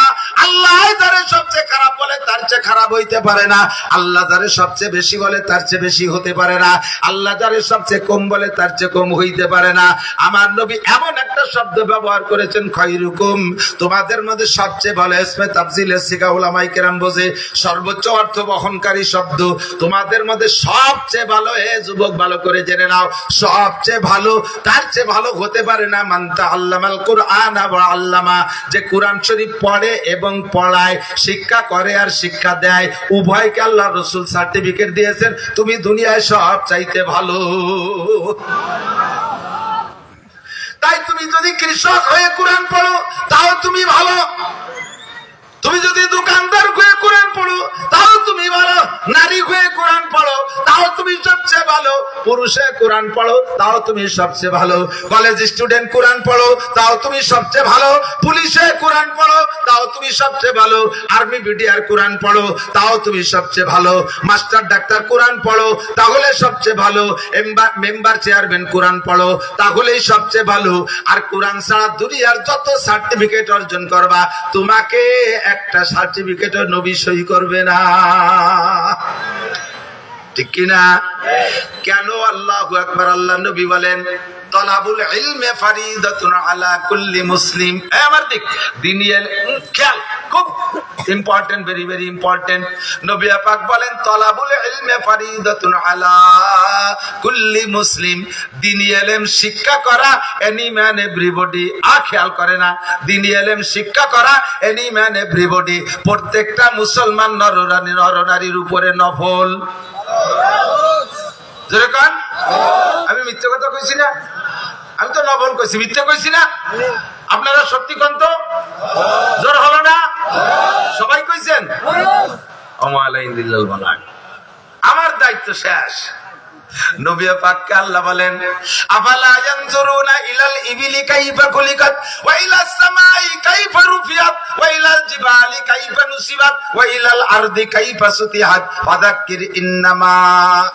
আল্লাহ যারে সবচেয়ে খারাপ বলে তার চেয়ে খারাপ হইতে পারে না। আল্লাহ যারে সবচেয়ে বেশি বলে তার চেয়ে বেশি হতে পারে না। আল্লাহ যারে সবচেয়ে কম বলে তার চেয়ে কম হইতে পারে না। আমার নবী এমন একটা শব্দ ব্যবহার করেছেন খায়রুকুম, তোমাদের মধ্যে সবচেয়ে ভালো। ইসমে তাফজিলের সিগা উলামায়ে কেরাম বোঝে সর্বোচ্চ অর্থ বহনকারী শব্দ। তোমাদের মধ্যে সবচেয়ে ভালো, হে যুবক ভালো করে জেনে নাও, সবচেয়ে ভালো তার চেয়ে ভালো হতে পারে না মান তাআল্লামাল কুরআন ওয়া আল্লামা, যে কোরআন শরীফ পড়ে এবং পড়ায়, শিক্ষা করে আর শিক্ষা দেয়। উভয়কে আল্লাহ রাসূল সার্টিফিকেট দিয়েছেন তুমি দুনিয়ায় সব চাইতে ভালো। তাই তুমি যদি কৃষক হয়ে কোরআন পড়ো তাও তুমি ভালো, তুমি যদি দোকানদার হয়ে কোরআন পড়ো তাও তুমি ভালো, নারী হয়ে কোরআন পড়ো তাও তুমি সবচেয়ে ভালো, পুরুষে কোরআন পড়ো তাও তুমি সবচেয়ে ভালো, কলেজ স্টুডেন্ট কোরআন পড়ো তাও তুমি সবচেয়ে ভালো, পুলিশে কোরআন পড়ো তাও তুমি সবচেয়ে ভালো, আর্মি বিডিআর কোরআন পড়ো তাও তুমি সবচেয়ে ভালো, মাস্টার ডাক্তার কোরআন পড়ো তাহলে সবচেয়ে ভালো, মেম্বার চেয়ারম্যান কোরআন পড়ো তাহলেই সবচেয়ে ভালো। আর কোরআন ছাড়া দুনিয়ার যত সার্টিফিকেট অর্জন করবা তোমাকে একটা সার্টিফিকেট নবী সই করবে না। ঠিক কিনা? কেন? আল্লাহু আকবার। আল্লাহ নবী বলেন তালাবুল ইলমি ফারিদাতুন আলা কুল্লি মুসলিম। আমার দিক দ্বীনি খেয়াল, খুব ইম্পর্টেন্ট, ভেরি ভেরি ইম্পর্টেন্ট। নবী পাক বলেন তালাবুল ইলমি ফারিদাতুন আলা কুল্লি মুসলিম, দ্বীনি ইলম শিক্ষা করা এনি ম্যান এভরিবডি। খেয়াল করে না, দ্বীনি ইলম শিক্ষা করা এনি ম্যান এভরিবডি, প্রত্যেকটা মুসলমান নরনারীর উপরে নফল। যেরকম আমি মিথ্যে কথা কইছি না, আমি তো নবল কইছি, মিথ্যে কইছি না? আপনারা সত্যি কোন তো জোর হলো না? সবাই কইছেন আমার দায়িত্ব শেষ। নবী পাককে আল্লাহ বলেন আফালা ইয়ানজুরুনা ইলাল ইবিলি কাইফা খুলিকাত ওয়া ইলাস সামাই কাইফা রুফিয়াত ওয়া ইলাল জিবালি কাইফা নুসিবাত ওয়া ইলাল আরদি কাইফা সুতিহাত ফাযাক্কির ইন্নামা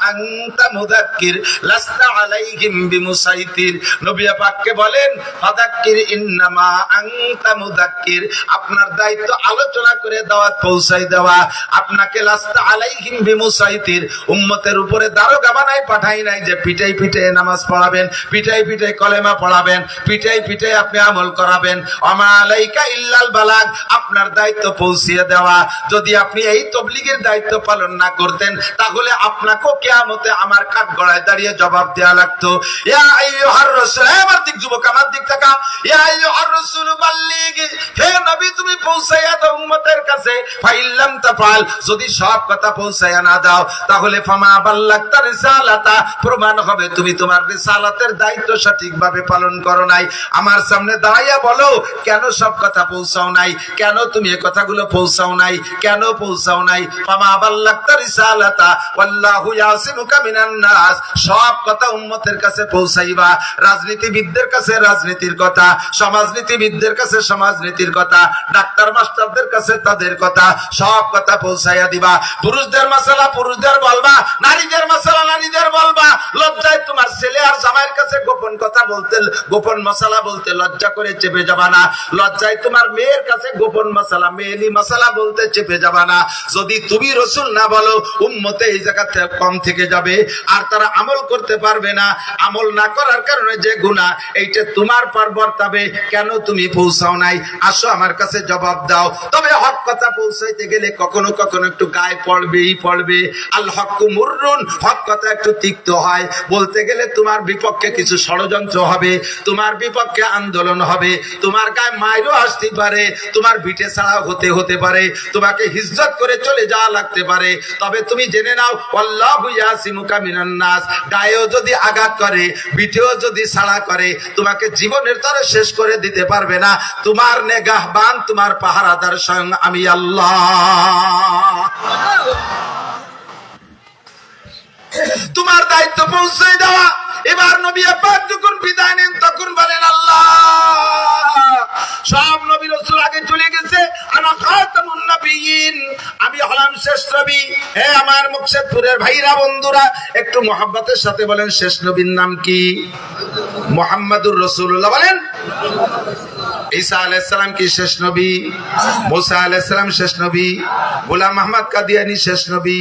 আনতা মুযাক্কির লাস্তা আলাইহিম বিমুসাইতির। নবী পাককে বলেন ফাযাক্কির ইন্নামা আনতা মুযাক্কির, আপনার দায়িত্ব আলোচনা করে দাওয়াত পৌঁছাই দেওয়া। আপনাকে লাস্তা আলাইহিম বিমুসাইতির, উম্মতের উপরে দারোগা বানাই পাঠাই নাই যে পিটাই পিটাই নামাজ পড়াবেন, পিটাই পিটাই কলেমা পড়াবেন, পিটাই পিটাই আপনি আমল করাবেন। ওমা আলাইকা ইল্লাল বালাগ, আপনার দায়িত্ব পৌঁছিয়ে দেওয়া। যদি আপনি এই তাবলীগের দায়িত্ব পালন না করতেন তাহলে আপনাকেও কিয়ামতে আমার কাঠগড়ায় দাঁড়িয়ে জবাব দেওয়া লাগতো। ইয়া আইয়ুহার রাসূল, আমার দিক যুবক, আমার দিক তাকা। ইয়া আইয়ুহার রাসূল বাল্লিগ, হে নবী তুমি পৌঁছাইয়া দাও উম্মতের কাছে। ফাইল্লাম তাফাল, যদি সব কথা পৌঁছাইয়া না দাও তাহলে ফামা বাল্লাগতা রিসালাতা, প্রমাণ হবে তুমি তোমার রিসালাতের দায়িত্ব সঠিকভাবে পালন করো নাই। আমার সামনে দাঁড়াইয়া বলো কেন সব কথা পৌঁছাও নাই, কেন তুমি এই কথাগুলো পৌঁছাও নাই, কেন পৌঁছাও নাই। ফামা বাল্লাগতা রিসালাতা ওয়াল্লাহু ইয়াসিমুকা মিনান নাস, সব কথা উম্মতের কাছে পৌঁছাইবা। রাজনীতিবিদদের কাছে রাজনীতির কথা, সমাজনীতিবিদদের কাছে সমাজনীতির কথা, ডাক্তার মাস্টারদের কাছে তাদের কথা, সব কথা পৌঁছাইয়া দিবা। পুরুষদের মাসালা পুরুষদের বলবা, নারীদের মাসালা নারীদের বলবা। লজ্জায় তোমার ছেলে আর জামাইয়ের কাছে গোপন কথা বলতে, গোপন মশালা বলতে লজ্জা করে চেপে যাবা না। লজ্জায় তোমার মেয়ের কাছে গোপন মশালা, মেয়েলি মশালা বলতে চেপে যাবা না। যদি তুমি রসুল না বলো উম্মতে এই জায়গা থেকে কম থেকে যাবে আর তারা আমল করতে পারবে না। আমল না করার কারণে যে গুনাহ, এইটা তোমার পার বর্তাবে। কেন তুমি পৌঁছাও নাই? আসো আমার কাছে জবাব দাও। তবে হক কথা পৌঁছাইতে গেলে কখনো কখনো একটু গায়ে পড়বেই পড়বে। আল হক্কু মুররুন, হক কথা একটু তিক্ত হয়। বলতে গেলে তোমার বিপক্ষে কিছু ষড়যন্ত্র হবে, তোমার বিপক্ষে আন্দোলন হবে, তোমার গায়ে মাইরও আসতে পারে, তোমার ভিটে ছাড়াও হতে পারে, তোমাকে হিজরত করে চলে যাওয়া লাগতে পারে। তবে তুমি জেনে নাও আল্লাহু ইয়াসিমুকা মিনান নাস, গায়েও যদি আঘাত করে, ভিটেও যদি ছাড়া করে, তোমাকে জীবনের তরে শেষ করে দিতে পারবে না। তোমার নেগাহবান, তোমার পাহারাদার স্বয়ং আমি আল্লাহ। তোমার দায়িত্ব পৌঁছে দেওয়া। এবার নবী পাক যখন বিদায় নেন তখন বলেন আল্লাহ, সব নবী রাসূল আগে চলে গেছে, আনা খাতামুন নবিয়্যিন, আমি হলাম শেষ নবী। হে আমার মুকশেদপুরের ভাইরা বন্ধুরা, একটু মহব্বতের সাথে বলেন শেষ নবীর নাম কি? মুহাম্মাদুর রাসূলুল্লাহ। বলেন ঈসা আলাইহিস সালাম কি শেষ নবী? মুসা আলাইহিস সালাম শেষ নবী? গোলাম আহমদ কাদিয়ানী শেষ নবী?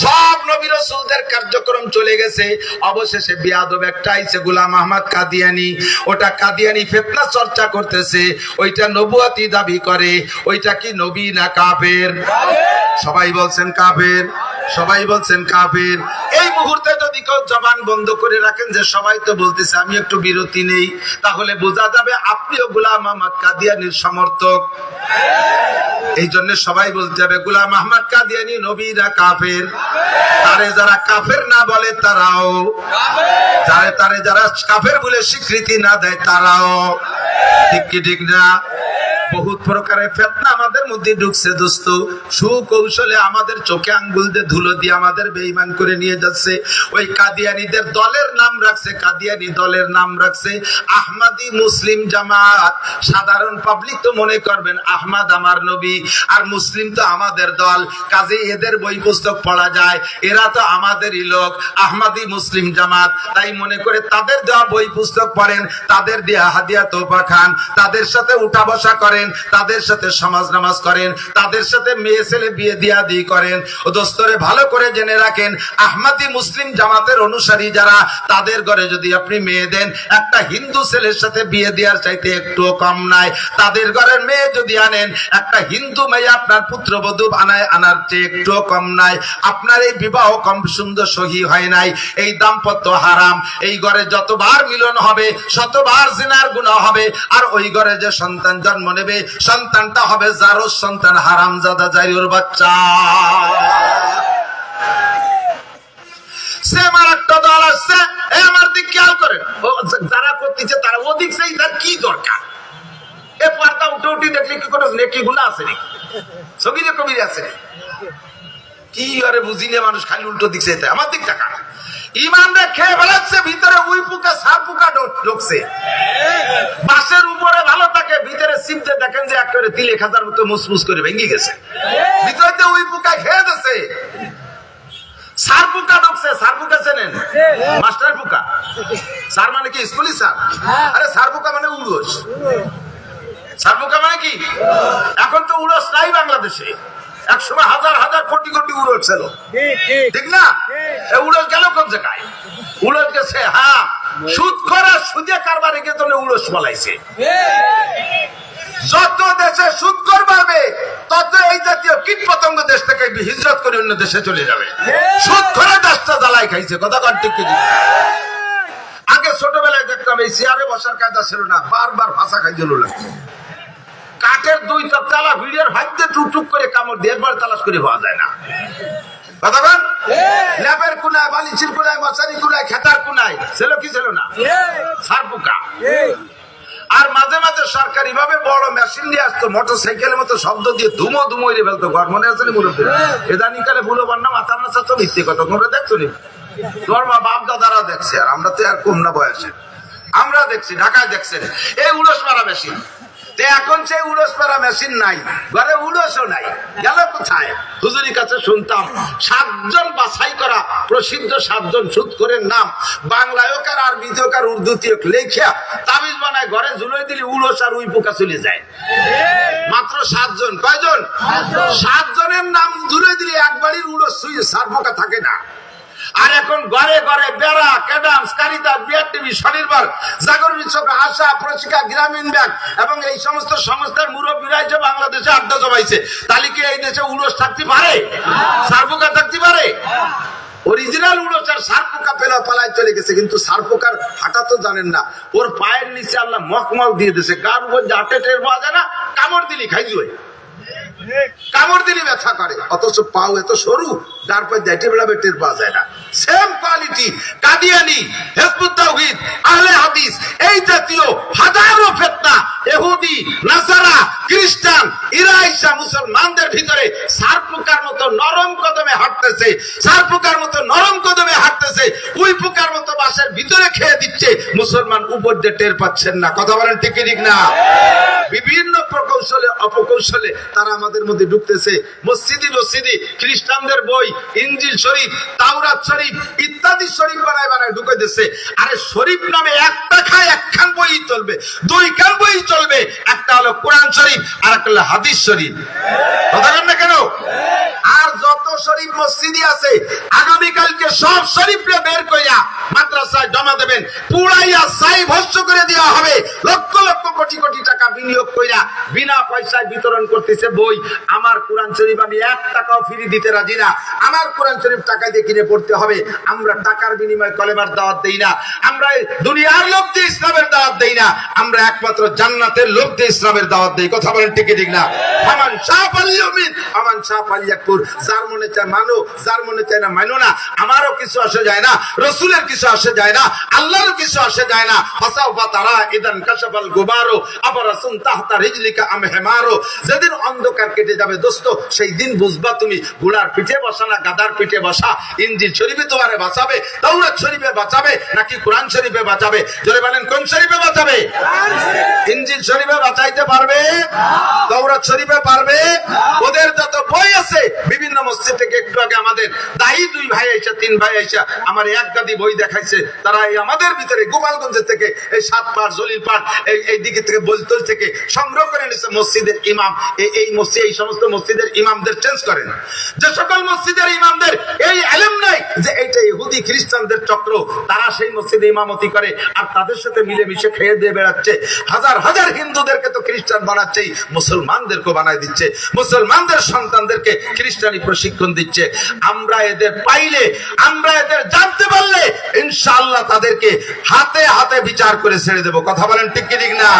সব নবী রাসূলদের কার্যক্রম চলে গেছে। অবশেষে বিয়াদব একটা আইছে গোলাম আহমদ কাদিয়ানী। ওটা কাদিয়ানী ফিতনা চর্চা করতেছে, ওইটা নবুয়তি দাবি করে। ওইটা কি নবী না কাফের? সবাই বলছেন কাফের, সবাই বলছেন কাফের। এই মুহূর্তে যদি কেউ জবান বন্ধ করে রাখেন যে সবাই তো বলতেছে আমি একটু বিরতি নেই, তাহলে বোঝা যাবে আপনিও গোলাম আহমদ কাদিয়ানীর সমর্থক। এই জন্য সবাই বলতে হবে গোলাম আহমদ কাদিয়ানী নবী না কাফের? তারে যারা কাফের না বলে তারাও, তারে যারা কাফের বলে স্বীকৃতি না দেয় তারাও। ঠিক কি ঠিক না? বহুত প্রকারের ফিতনা আমাদের মধ্যে ঢুকছে দোস্ত। সুকৌশলে আমাদের চোখে আঙ্গুল দিয়ে ধুলো দিয়ে আমাদের বেঈমান করে নিয়ে যাচ্ছে। ওই কাদিয়ানীদের দলের নাম রাখছে, কাদিয়ানী দলের নাম রাখছে আহমদি মুসলিম জামাত। সাধারণ পাবলিক তো মনে করবেন আহমদ আমার নবী আর মুসলিম তো আমাদের দল, কাজে এদের বই পুস্তক পড়া যায়, এরা তো আমাদেরই লোক, আহমদি মুসলিম জামাত। তাই মনে করে তাদের দেওয়া বই পুস্তক পড়েন, তাদের দেওয়া হাদিয়া তোফা খান, তাদের সাথে উঠা বসা করেন, তাদের সাথে সমাজ নামাজ করেন, তাদের সাথে মেয়ে ছেলে বিয়ে দিয়া দিয়ে করেন। ও দোস্তরে ভালো করে জেনে রাখেন, আহমদি মুসলিম জামাতের অনুসারী যারা, তাদের ঘরে যদি আপনি মেয়ে দেন, একটা হিন্দু ছেলের সাথে বিয়ে দেওয়ার চাইতে একটুও কম নাই। তাদের ঘরের মেয়ে যদি আনেন, একটা হিন্দু মেয়ে আপনার পুত্রবধূ আনার চেয়ে একটুও কম নাই। আপনার এই বিবাহ কম সুন্দর সহি হয় নাই, এই দাম্পত্য হারাম। এই ঘরে যতবার মিলন হবে শতবার জিনার গুনাহ হবে। আর ওই ঘরে যে সন্তান জন্ম নেবে, সন্তানটা হবে জারজ সন্তান, হারামজাদা জারির বাচ্চা। সে আমার একটা দল আসছে, আমার দিক খেয়াল করেন, যারা করতেছে তারা ওদিক সেই তার কি দরকার? এ পর্দা উঠে উঠে দেখলে কি কোনো নেকি গুনাহ আছে নাকি? সগীরে কবিরে আছে কি? আরে বুঝিলে মানুষ খালি উল্টো দিক চাইতে, আমার দিক টাকা। ইমানরে খেয়ে ফেলাচ্ছে, ভিতরে উই পোকা সার পোকা ঢুকছে। বাসের উপরে ভালো থাকে, ভিতরে সিমতে দেখেন যে একেবারে তিলে খাতার মতো মুসমুস করে ভেঙে গেছে, ভিতরে উই পোকা খেয়ে দিচ্ছে। সার পোকা ঢুকছে। সার পোকা চেনেন? মাস্টার পোকা। সার মানে কি? স্কুলি সার। আরে সার পোকা মানে উড়স। সার পোকা মানে কি? এখন তো উড়স নাই বাংলাদেশে, একসময় হাজার হাজার কোটি কোটি উড়স ছিল, ঠিক না? উড়স গেল কোন জায়গায়? উড়স গেছে হ্যাঁ সুদ করা সুদে কারবারে গিয়ে উড়স বলাইছে। যত দেশে সুদ কর বাড়বে তত এই জাতীয় কীট পতঙ্গ দেশ থেকে হিজরত করে অন্য দেশে চলে যাবে। সুদ করে দেশটা জ্বালাই খাইছে, কথা কর ঠিক কি? আগে ছোটবেলায় দেখতাম এই চেয়ারে বসার কায়দা ছিল না, বারবার ভাষা খাই জল লাগছে। কাঠের দুই তালা ভিড়ের ভাইতে টুকটুক করে কামড় দিয়ে একবার তালাশ করে পাওয়া যায় না, কথা বল? ল্যাপের কোনায়, বালিশের কোনায়, মশারি কোনায়, খেতার কোনায় ছিল কি ছিল না? সার পোকা। আর মাঝে মাঝে সরকারি ভাবে বড় মেশিন নিয়ে আসতো, মোটর সাইকেলের মতো শব্দ দিয়ে ধুমো ধুমো ফেলতো। ঘর মনে আছে মুরব্বী? এদানি কালে ভুলো বান্না মাথা নাচা তো মিথ্যে কথা, তোমরা দেখছো নি? তোর মা বাপ দাদারা দেখছে, আর আমরা তো আর কম না বয়সে, আমরা দেখছি, ঢাকায় দেখছেন এই উড়স মারা মেশিন। এখন সেই উড়স মারা মেশিন নাই, ঘরে উড়সও নাই, গেল কোথায়? হুজুরির কাছে শুনতাম 7 জন বাছাই করা প্রসিদ্ধ 7 জন সুদখোরের নাম বাংলায় হোক আর আরবিতে হোক আর উর্দুতে হোক লেখিয়া তাবিজ বানায় ঘরে ঝুলাই দিলে উড়স আর উই পোকা চলে যায়। মাত্র 7 জন। কয়জন? 7 জনের নাম ঝুলাই দিলে একবারই উড়স ছুঁয়ে সার পোকা থাকে না। আর এখন ঘরে ঘরে বেড়া, ক্যাডামস, কারিতাস, বিআরটিভি, স্বনির্ভর, জাগরণ চক্র, আশা, প্রশিকা, গ্রামীণ ব্যাংক এবং এই সমস্ত সংস্থার মুরব্বীরা যে বাংলাদেশে আড্ডা জমাইছে, তাহলে কি এই দেশে উড়স থাকতে পারে? সার পোকা থাকতে পারে? অরিজিনাল উড়স আর সার পোকা পেলা পালায় চলে গেছে, কিন্তু সার পোকার হাঁটা তো জানেন না। ওর পায়ের নিচে আল্লাহ মখমল দিয়ে দিয়েছে, গার উপর যে হাঁটে টের পাওয়া যায় না, কামড় দিলি খাই জয়, কামড় দিলি ব্যথা করে, অথচ পাও এত সরু, যার পর দেখে বেড়া টের পাওয়া যায় না। সেম কোয়ালিটি কাদিয়ানি, হিজবুত তাওহীদ, আহলে হাদিস, এই জাতীয় হাজারো ফিতনা, ইহুদি, নাসারা, খ্রিস্টান, ইরাইশা মুসলমানদের ভিতরে সার পোকার মতো নরম কদমে হাঁটতেছে, সার পোকার মতো নরম কদমে হাঁটতেছে, উই পোকার মতো বাসের ভিতরে খেয়ে দিচ্ছে। মুসলমান উপর দিয়ে টের পাচ্ছেন না, কথা বলেন ঠিক ঠিক না? বিভিন্ন প্রকৌশলে অপকৌশলে তারা আমাদের মধ্যে ঢুকতেছে। মসজিদি মসজিদি খ্রিস্টানদের বই, ইনজিল শরীফ, তাওরাত শরীফ ইত্যাদি শরীফ বানায় বানায় ঢুকে দিচ্ছে। আরে শরীফ নামে একটা খায় একখান বই চলবে, 2 খান বই চলবে, একটা হলো কোরআন শরীফ আর একটা হলো হাদিস শরীফ, কথা বলেন না কেন? আর যত শরীফ মসজিদি আছে আগামীকালকে সব শরীফরে বের কইরা মাদ্রাসায় জমা দেবেন, পুরাইয়া ছাই ভস্ম করে দেওয়া হবে। লক্ষ লক্ষ কোটি কোটি টাকা বিনিয়োগ কইরা বিনা পয়সায় বিতরণ করতেছে বই। আমার কোরআন শরীফ আমি 1 টাকাও ফ্রি দিতে রাজি না, আমার কোরআন শরীফ টাকা দিয়ে কিনে পড়তে হবে। আমরা টাকার বিনিময়ে কলেমার দাওয়াত দেই না, আমরা দুনিয়ার লোভ দিয়ে ইসলামের দাওয়াত দেই না, আমরা একমাত্র জান্নাতের লোভ দিয়ে ইসলামের দাওয়াত দেই, কথা বলেন ঠিক ঠিক না? আমান শাহ ফালিউমিন আমান শাহ ফালিয়াকফুর, যার মনে চায় মানো, যার মনে চায় না মানো না। আমারও কিছু আসে যায় না, রসুলের কিছু আসে যায় না, আল্লাহর কিছু আসে যায় না। ফাসাউফা তারা ইদান কাশাফাল গুবারু আবরাসুন তাহতা রিজলিকা আম হিমারু, যেদিন অন্ধকার কেটে যাবে দোস্ত, সেই দিন বুঝবা তুমি ঘোড়ার পিঠে বসা না গাধার পিঠে বসা। ইনজিল শরীফে তোমারে বাঁচাবে, তাওরাত শরীফে বাঁচাবে নাকি কোরআন শরীফে বাঁচাবে? জোরে বলেন কোন শরীফে বাঁচাবে? ইনজিল শরীফে বাঁচাইতে পারবে? তাওরাত শরীফে পারবে? ওদের যত বই আছে বিভিন্ন মসজিদ থেকে, একটু আগে আমাদের দায়ী 2 ভাই আইসা 3 ভাই আইসা আমার 1 গাদি বই দেখাইছে। তারা এই আমাদের ভিতরে গোপালগঞ্জ থেকে এই 7 পাড় জলিল পাড় এই দিকে থেকে বলতল থেকে সংগ্রহ করে নিছে মসজিদের ইমাম। এই মসজিদ, এই সমস্ত মসজিদের ইমামদের চেঞ্জ করেন। যে সকল মসজিদের ইমামদের এই ইলম নাই যে এইটা ইহুদি খ্রিস্টানদের চক্র, তারা সেই মসজিদে ইমামতি করে আর তাদের সাথে মিলেমিশে খেয়ে দিয়ে বেড়াচ্ছে। হাজার হাজার হিন্দুদেরকে তো খ্রিস্টান বানাচ্ছে, মুসলমানদেরকে বানায় দিচ্ছে, মুসলমানদের সন্তানদেরকে খ্রিস্টানি প্রশিক্ষণ দিচ্ছে। আমরা এদের পাইলে, আমরা এদের জানতে পারলে ইনশাআল্লাহ তাদেরকে হাতে হাতে বিচার করে ছেড়ে দেব, কথা বলেন ঠিক কি ঠিক না?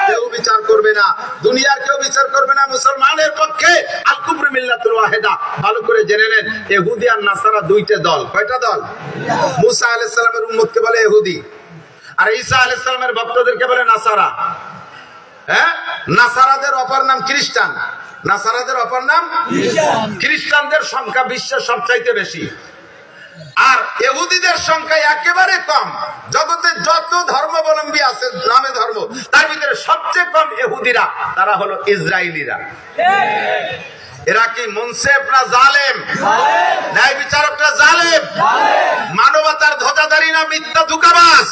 কেউ বিচার করবে না, দুনিয়ার কেউ বিচার করবে না মুসলমানের পক্ষে। আল কুফরু মিল্লাতুল ওয়াহিদা, ভালো করে জেনে নেন, ইহুদি আর নাসারা 2টা দল। কয়টা দল? মুসা আলাইহিস সালামের উম্মতকে বলে ইহুদি, আর ঈসা আলাইহিস সালামের ভক্তদেরকে বলে নাসারা। হ্যাঁ, নাসারাদের অপর নাম খ্রিস্টান, নাসারাদের অপর নাম খ্রিস্টানদের সংখ্যা বিশ্বের সবচাইতে বেশি। আর ইহুদিদের সংখ্যা একেবারে কম। জগতে যত ধর্মাবলম্বী আছে নামে ধর্ম, তার ভিতরে সবচেয়ে কম ইহুদিরা, তারা হলো ইসরায়েলিরা। এরা কি মুনসিফ না জালেম? ন্যায় বিচারকরা জালেম? মানবতার ধ্বজাধারী না মিথ্যা ধোঁকাবাজ?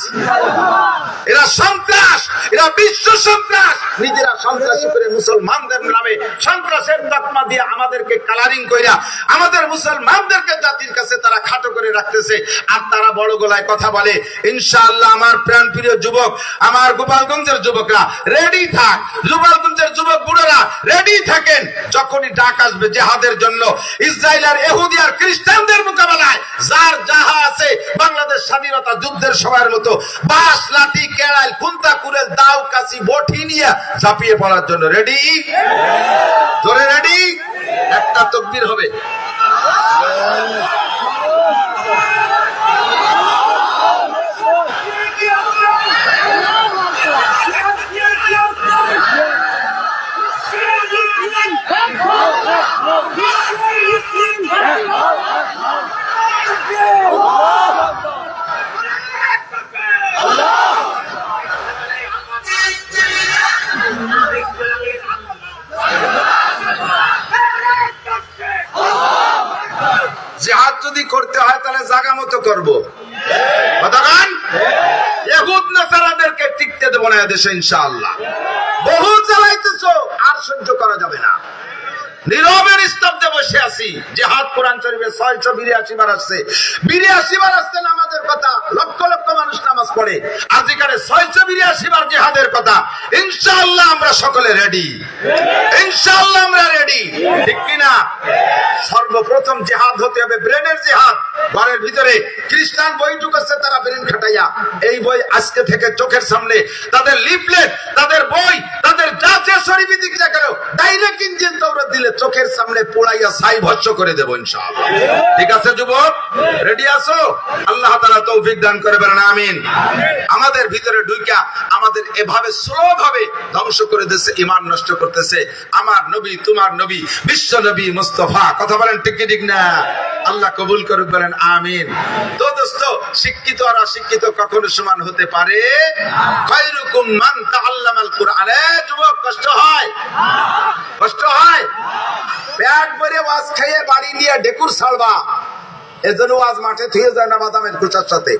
এরা সন্ত্রাস, এরা বিশ্ব সন্ত্রাস। নিজেরা সন্ত্রাসী করে মুসলমানদের নামে সন্ত্রাসের তকমা দিয়ে আমাদেরকে কালারিং কইরা আমাদের মুসলমানদেরকে জাতির কাছে তারা খাটো করে রাখতেছে। আর তারা বড় গলায় কথা বলে। ইনশাআল্লাহ আমার প্রাণপ্রিয় যুবক, আমার গোপালগঞ্জের যুবকরা রেডি থাক, গোপালগঞ্জের যুবক বুড়োরা রেডি থাকেন। যখনই ডাক আসবে জিহাদের জন্য, ইসরায়েল আর ইহুদি আর খ্রিস্টানদের মোকাবেলায় যার যাহা আছে, বাংলাদেশ স্বাধীনতা যুদ্ধের সময়ের মতো বাঁশ, লাঠি, কেড়াল, খুন্তা, কুড়েল, দাও, কাশি, বটি নিয়ে ঝাঁপিয়ে পড়ার জন্য রেডি? জোরে রেডি? একটা তাকবীর হবে। জিহাদ যদি করতে হয় তাহলে জায়গা মতো করবো। কতক্ষণ? ইহুদ নাসারাদেরকে টিকতে দেব না দেশে ইনশাআল্লাহ। বহু জ্বালাইতেছো, আর সহ্য করা যাবে না। নীরবের স্তব্ধে বসে আছি। জিহাদ কোরআন শরীফে 682 বার আসছে। 82 বার আসছে নামাজের কথা, লক্ষ লক্ষ মানুষ নামাজ পড়ে। আর যেখানে 682 বার জিহাদের কথা, ইনশাআল্লাহ আমরা সকলে রেডি। ইনশাআল্লাহ আমরা রেডি, ঠিক কিনা? সর্বপ্রথম জিহাদ হতে হবে ব্রেনের জিহাদ। ঘরের ভিতরে খ্রিস্টান বই ঢুকাচ্ছে, তারা ব্রেন খাটাইয়া। এই বই আজকে থেকে চোখের সামনে, তাদের লিফলেট, তাদের বই, তাদের যা যা শরীফি দিক না কেন, ডাইরেক্ট ইঞ্জিন তওরাত দিলে চোখের সামনে পোড়াইয়া ছাই ভস্য করে দেব ইনশাআল্লাহ। ঠিক আছে যুবক, রেডি আছো? আল্লাহ তাআলা তৌফিক দান করবেন, আমিন। আমাদের ভিতরে ঢুইকা আমাদের এভাবে স্লো ভাবে ধ্বংস করে দিচ্ছে, ঈমান নষ্ট করতেছে। আমার নবী, তোমার নবী, বিশ্ব নবী মুস্তাফা, কথা বলেন ঠিক কি ঠিক না? আল্লাহ কবুল করুক, বলেন আমিন। তো দোস্ত, শিক্ষিত আর অশিক্ষিত কখনো সমান হতে পারে? খায়রুকুম মান তাআল্লামাল কুরআন। যুবক, কষ্ট হয়? কষ্ট হয়? পেট ভরে ওয়াজ খেয়ে বাড়ি নিয়ে ঢেকুর ছাড়বা, এজন্য ওয়াজ মাঠে থুয়ে যায় না বাদামের খোসার সাথে।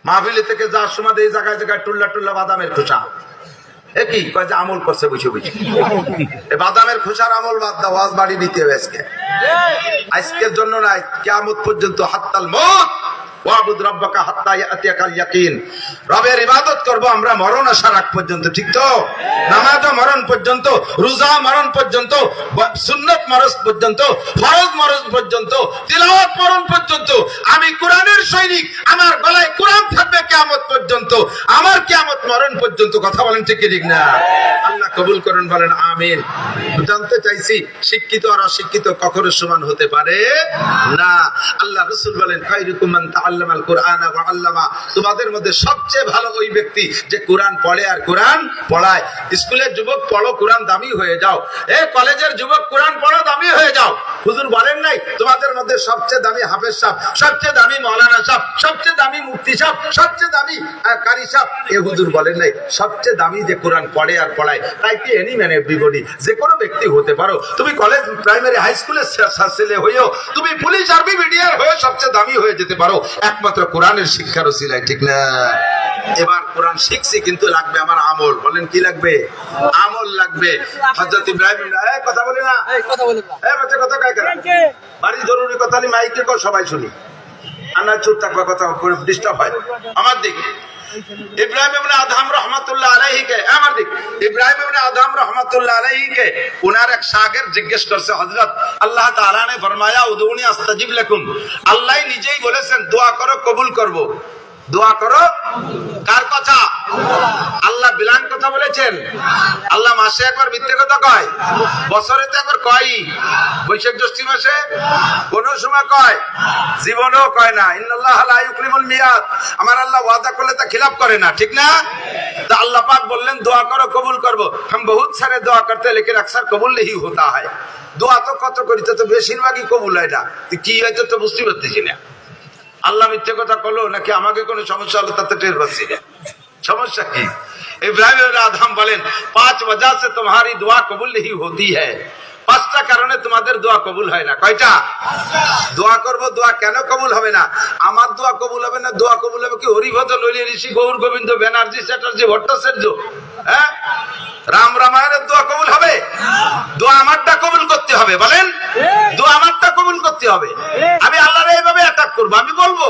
মাহফিল থেকে যাওয়ার সময় এই জায়গায় জায়গায় টুল্লা টুল্লা বাদামের খোসা। একই কয় যে আমল করছে বুঝে বুঝে। বাদামের খোসার আমল বাদ দাও, ওয়াজ বাড়ি নিতে হবে আজকে। আজকের জন্য নয়, কিয়ামত পর্যন্ত। হাত্তাল মউত ওয়াবুদ রাব্বাকা হাত্তা ইয়াতিয়াকাল ইয়াকিন। রবের ইবাদত করব আমরা মরণ আসার আগ পর্যন্ত, ঠিক তো? নামাজ মরণ পর্যন্ত, রোজা মরণ পর্যন্ত, সুন্নাত মরণ পর্যন্ত, ফরজ মরণ পর্যন্ত, তিলাওয়াত মরণ পর্যন্ত। আমি কোরআনের সৈনিক, আমার গলায় কোরআন থাকবে কিয়ামত পর্যন্ত, আমার কিয়ামত মরণ পর্যন্ত। কথা বলেন ঠিক কি ঠিক না? আল্লাহ কবুল করুন, বলেন আমিন। জানতে চাইছি, শিক্ষিত আর অশিক্ষিত কখনো সমান হতে পারে না। আল্লাহ রাসূল বলেন, খায়রুকুম মান তাআল্লামাল কুরআন ওয়া আল্লামা। তোমাদের মধ্যে সবচেয়ে ভালো ওই ব্যক্তি যে কোরআন পড়ে আর কোরআন পড়ায়। স্কুলের যুবক পড়ো, কোরআন দামি হয়ে যাও। কলেজের যুবক কোরআন পড়ো, দামি হয়ে যাও। হুজুর বলেন নাই তোমাদের মধ্যে সবচেয়ে দামি হাফেজ সাহেব, সবচেয়ে দামি মাওলানা সাহেব, সবচেয়ে দামি মুফতি সাহেব, সবচেয়ে দামি কারি সাহেব? হুজুর বলেন নাই সবচেয়ে দামি যে কোরআন পড়ে আর পড়ায়? তাই কি এনি ম্যান এভরিবডি, যে কোনো ব্যক্তি হতে পারো। তুমি কলেজ, প্রাইমারি, হাই স্কুলের ছেলে হয়েও, তুমি পুলিশ, আর্মি, মিডিয়ার হয়ে সবচেয়ে দামি হয়ে যেতে পারো, একমাত্র কোরআনের শিক্ষার ওসিলায়, ঠিক না? এবার কোরআন শিখছি, কিন্তু লাগবে আমার আমল। বলেন কি লাগবে? আমল লাগবে। হযরত ইব্রাহিম, কথা বলে না, বাচ্চা কথা কাই করে বাড়ি জরুরি কথা মাইকে কর, সবাই শুনি। আনা চুপ থাকবা, কথা ডিস্টার্ব হয় আমার দিকে। ইব্রাহিম ইবনে আদহাম রাহমাতুল্লাহ আলাইহিকে, আমার দিক, ইব্রাহিম ইবনে আদহাম রাহমাতুল্লাহ আলাইহিকে ওনার এক শাগির্দ জিজ্ঞেস করছে, হযরত আল্লাহ তাআলা ने फरमाया উদুনি আস্তাজিব লাকুম। আল্লাহ নিজেই বলেছেন দোয়া করো কবুল করব। দোয়া করো কার কথা? আল্লাহ বিলান কথা বলেছেন? আল্লাহ মাসে একবার মিথ্যে কথা কয়? বছরে তো একবার কয়, বৈশাখ জ্যৈষ্ঠ মাসে কোন সময় কয়? জীবনেও কয় না। ইন্নাল্লাহ লা ইউকলিমুল মিয়াদ, আমার আল্লাহ ওয়াদা করলে তা খিলাফ করে না, ঠিক না? তা আল্লাহ পাক বললেন দোয়া করো কবুল করব। हम बहुत सारे दुआ करते हैं लेकिन अक्सर कबूल नहीं होता है। দোয়া তো কত করিতে তো বেশিরভাগই কবুল হয় না, কি হয়তো তো বুঝতে পারতেছি না। আল্লাহ মিথ্যে কথা করলো নাকি আমাকে কোনো সমস্যা হলো তাতে টের পাচ্ছি না। সমস্যা কি? ইব্রাহিম ইবনে আদম বলেন 5 वजह से तुम्हारी दुआ कबूल नहीं होती है। 5টা কারণে তোমাদের দোয়া কবুল হয় না। কয়টা? দোয়া করব, দোয়া কেন কবুল হবে না? আমার দোয়া কবুল হবে না, দোয়া কবুল হবে কি হরিভদ্র ললিত ঋষি গৌর গোবিন্দ ব্যানার্জি চ্যাটার্জি ভট্টাচার্য? হ্যাঁ, রাম রামায়ণের দোয়া কবুল হবে? দোয়া আমারটা কবুল করতে হবে, বলেন। দোয়া আমারটা কবুল করতে হবে। আমি আল্লাহর এইভাবে অ্যাটাক করবো, আমি বলবো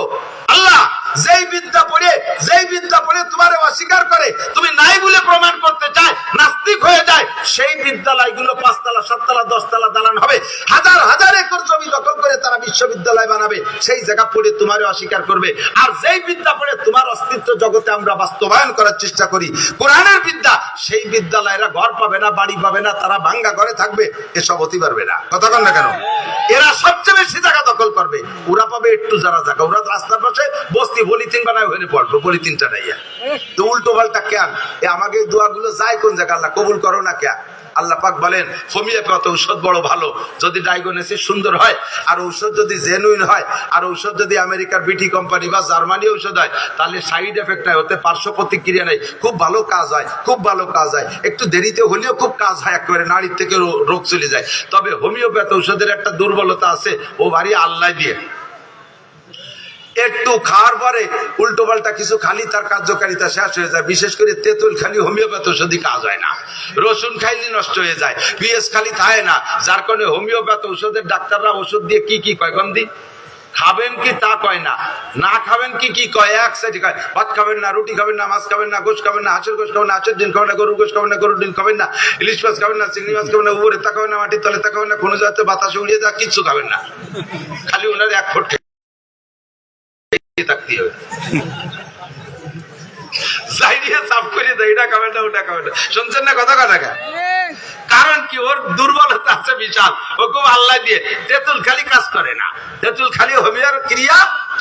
আল্লাহ যেই বিদ্যা পড়ে তোমার অস্বীকার করে, তুমি নাই বলে প্রমাণ করতে চায়, নাস্তিক হয়ে যায়, সেই বিদ্যালয়গুলো 5 তলা 7 তলা 10 তলা দালান হবে, হাজার হাজার একর জমি দখল করে তারা বিশ্ববিদ্যালয় বানাবে, সেই জায়গা পড়ে তোমার অস্বীকার করবে। আর যেই বিদ্যা পড়ে তোমার অস্তিত্ব জগতে আমরা বাস্তবায়ন করার চেষ্টা করি, কোরআনের বিদ্যা, সেই বিদ্যালয়েরা ঘর পাবে না, বাড়ি পাবে না, তারা ভাঙ্গা ঘরে থাকবে, এসব হতে পারবে না। কথা বল না কেন? এরা সবচেয়ে বেশি জায়গা দখল করবে, ওরা পাবে একটু যারা জায়গা, ওরা রাস্তার পাশে বস্তি পলিথিন বানায় হয়ে পড়বো, পলিথিনটা নাই। তো উল্টো পাল্টা কেন? আমাকে দোয়াগুলো যায় কোন জায়গা? আল্লাহ কবুল করো না কেন? আল্লাহ পাক বলেন হোমিওপ্যাথ ঔষধ বড় ভালো, যদি ডায়াগনোসিস সুন্দর হয়, আর ঔষধ যদি জেনুইন হয়, আর ঔষধ যদি আমেরিকার বিটি কোম্পানি বা জার্মানি ঔষধ হয়, তাহলে সাইড এফেক্ট নাই, ওতে পার্শ্ব প্রতিক্রিয়া নেই, খুব ভালো কাজ হয়, খুব ভালো কাজ হয়, একটু দেরিতে হলেও খুব কাজ হয়, একেবারে নারীর থেকে রোগ চলে যায়। তবে হোমিওপ্যাথ ঔষধের একটা দুর্বলতা আছে, ও ভারী আল্লাহ দিয়ে, একটু খাওয়ার পরে উল্টো পাল্টা কিছু খালি তার কার্যকারিতা শেষ হয়ে যায়। বিশেষ করে তেঁতুল খালি হোমিওপ্যাথ ঔষধি কাজ হয় না, রসুন খাইলে নষ্ট হয়ে যায়, পিঁয়াজ খালি থাকে না, যার কারণে হোমিওপ্যাথ ঔষধের ডাক্তাররা ওষুধ দিয়ে কি কয় গন্ধি খাবেন কি তা কয় না, না খাবেন কি কয়, এক সাইডে কয় ভাত খাবেন না, রুটি খাবেন না, মাছ খাবেন না, গোশ খাবেন না, হাঁসের গোশ খাবেন না, হাঁসের ডিম খাবেন না, গরুর গোশ খাবেন না, গরুর ডিম খাবেন না, ইলিশ মাছ খাবেন না, চিংড়ি মাছ খাবেন না, উপরে তাকাবেন না, মাটির তলে তাকাবেন না, কোনো জায়গাতে বাতাসে উড়িয়ে যা কিচ্ছু খাবেন না, খালি ওনার এক ফুট থাকতে হবে। শুনছেন না কথা? কারণ কি? ওর দুর্বলতা আছে বিশাল, ও খুব আল্লাহ দিয়ে, তেঁতুল খালি কাজ করে না, তেঁতুল খালি হোমিওর ক্রিয়া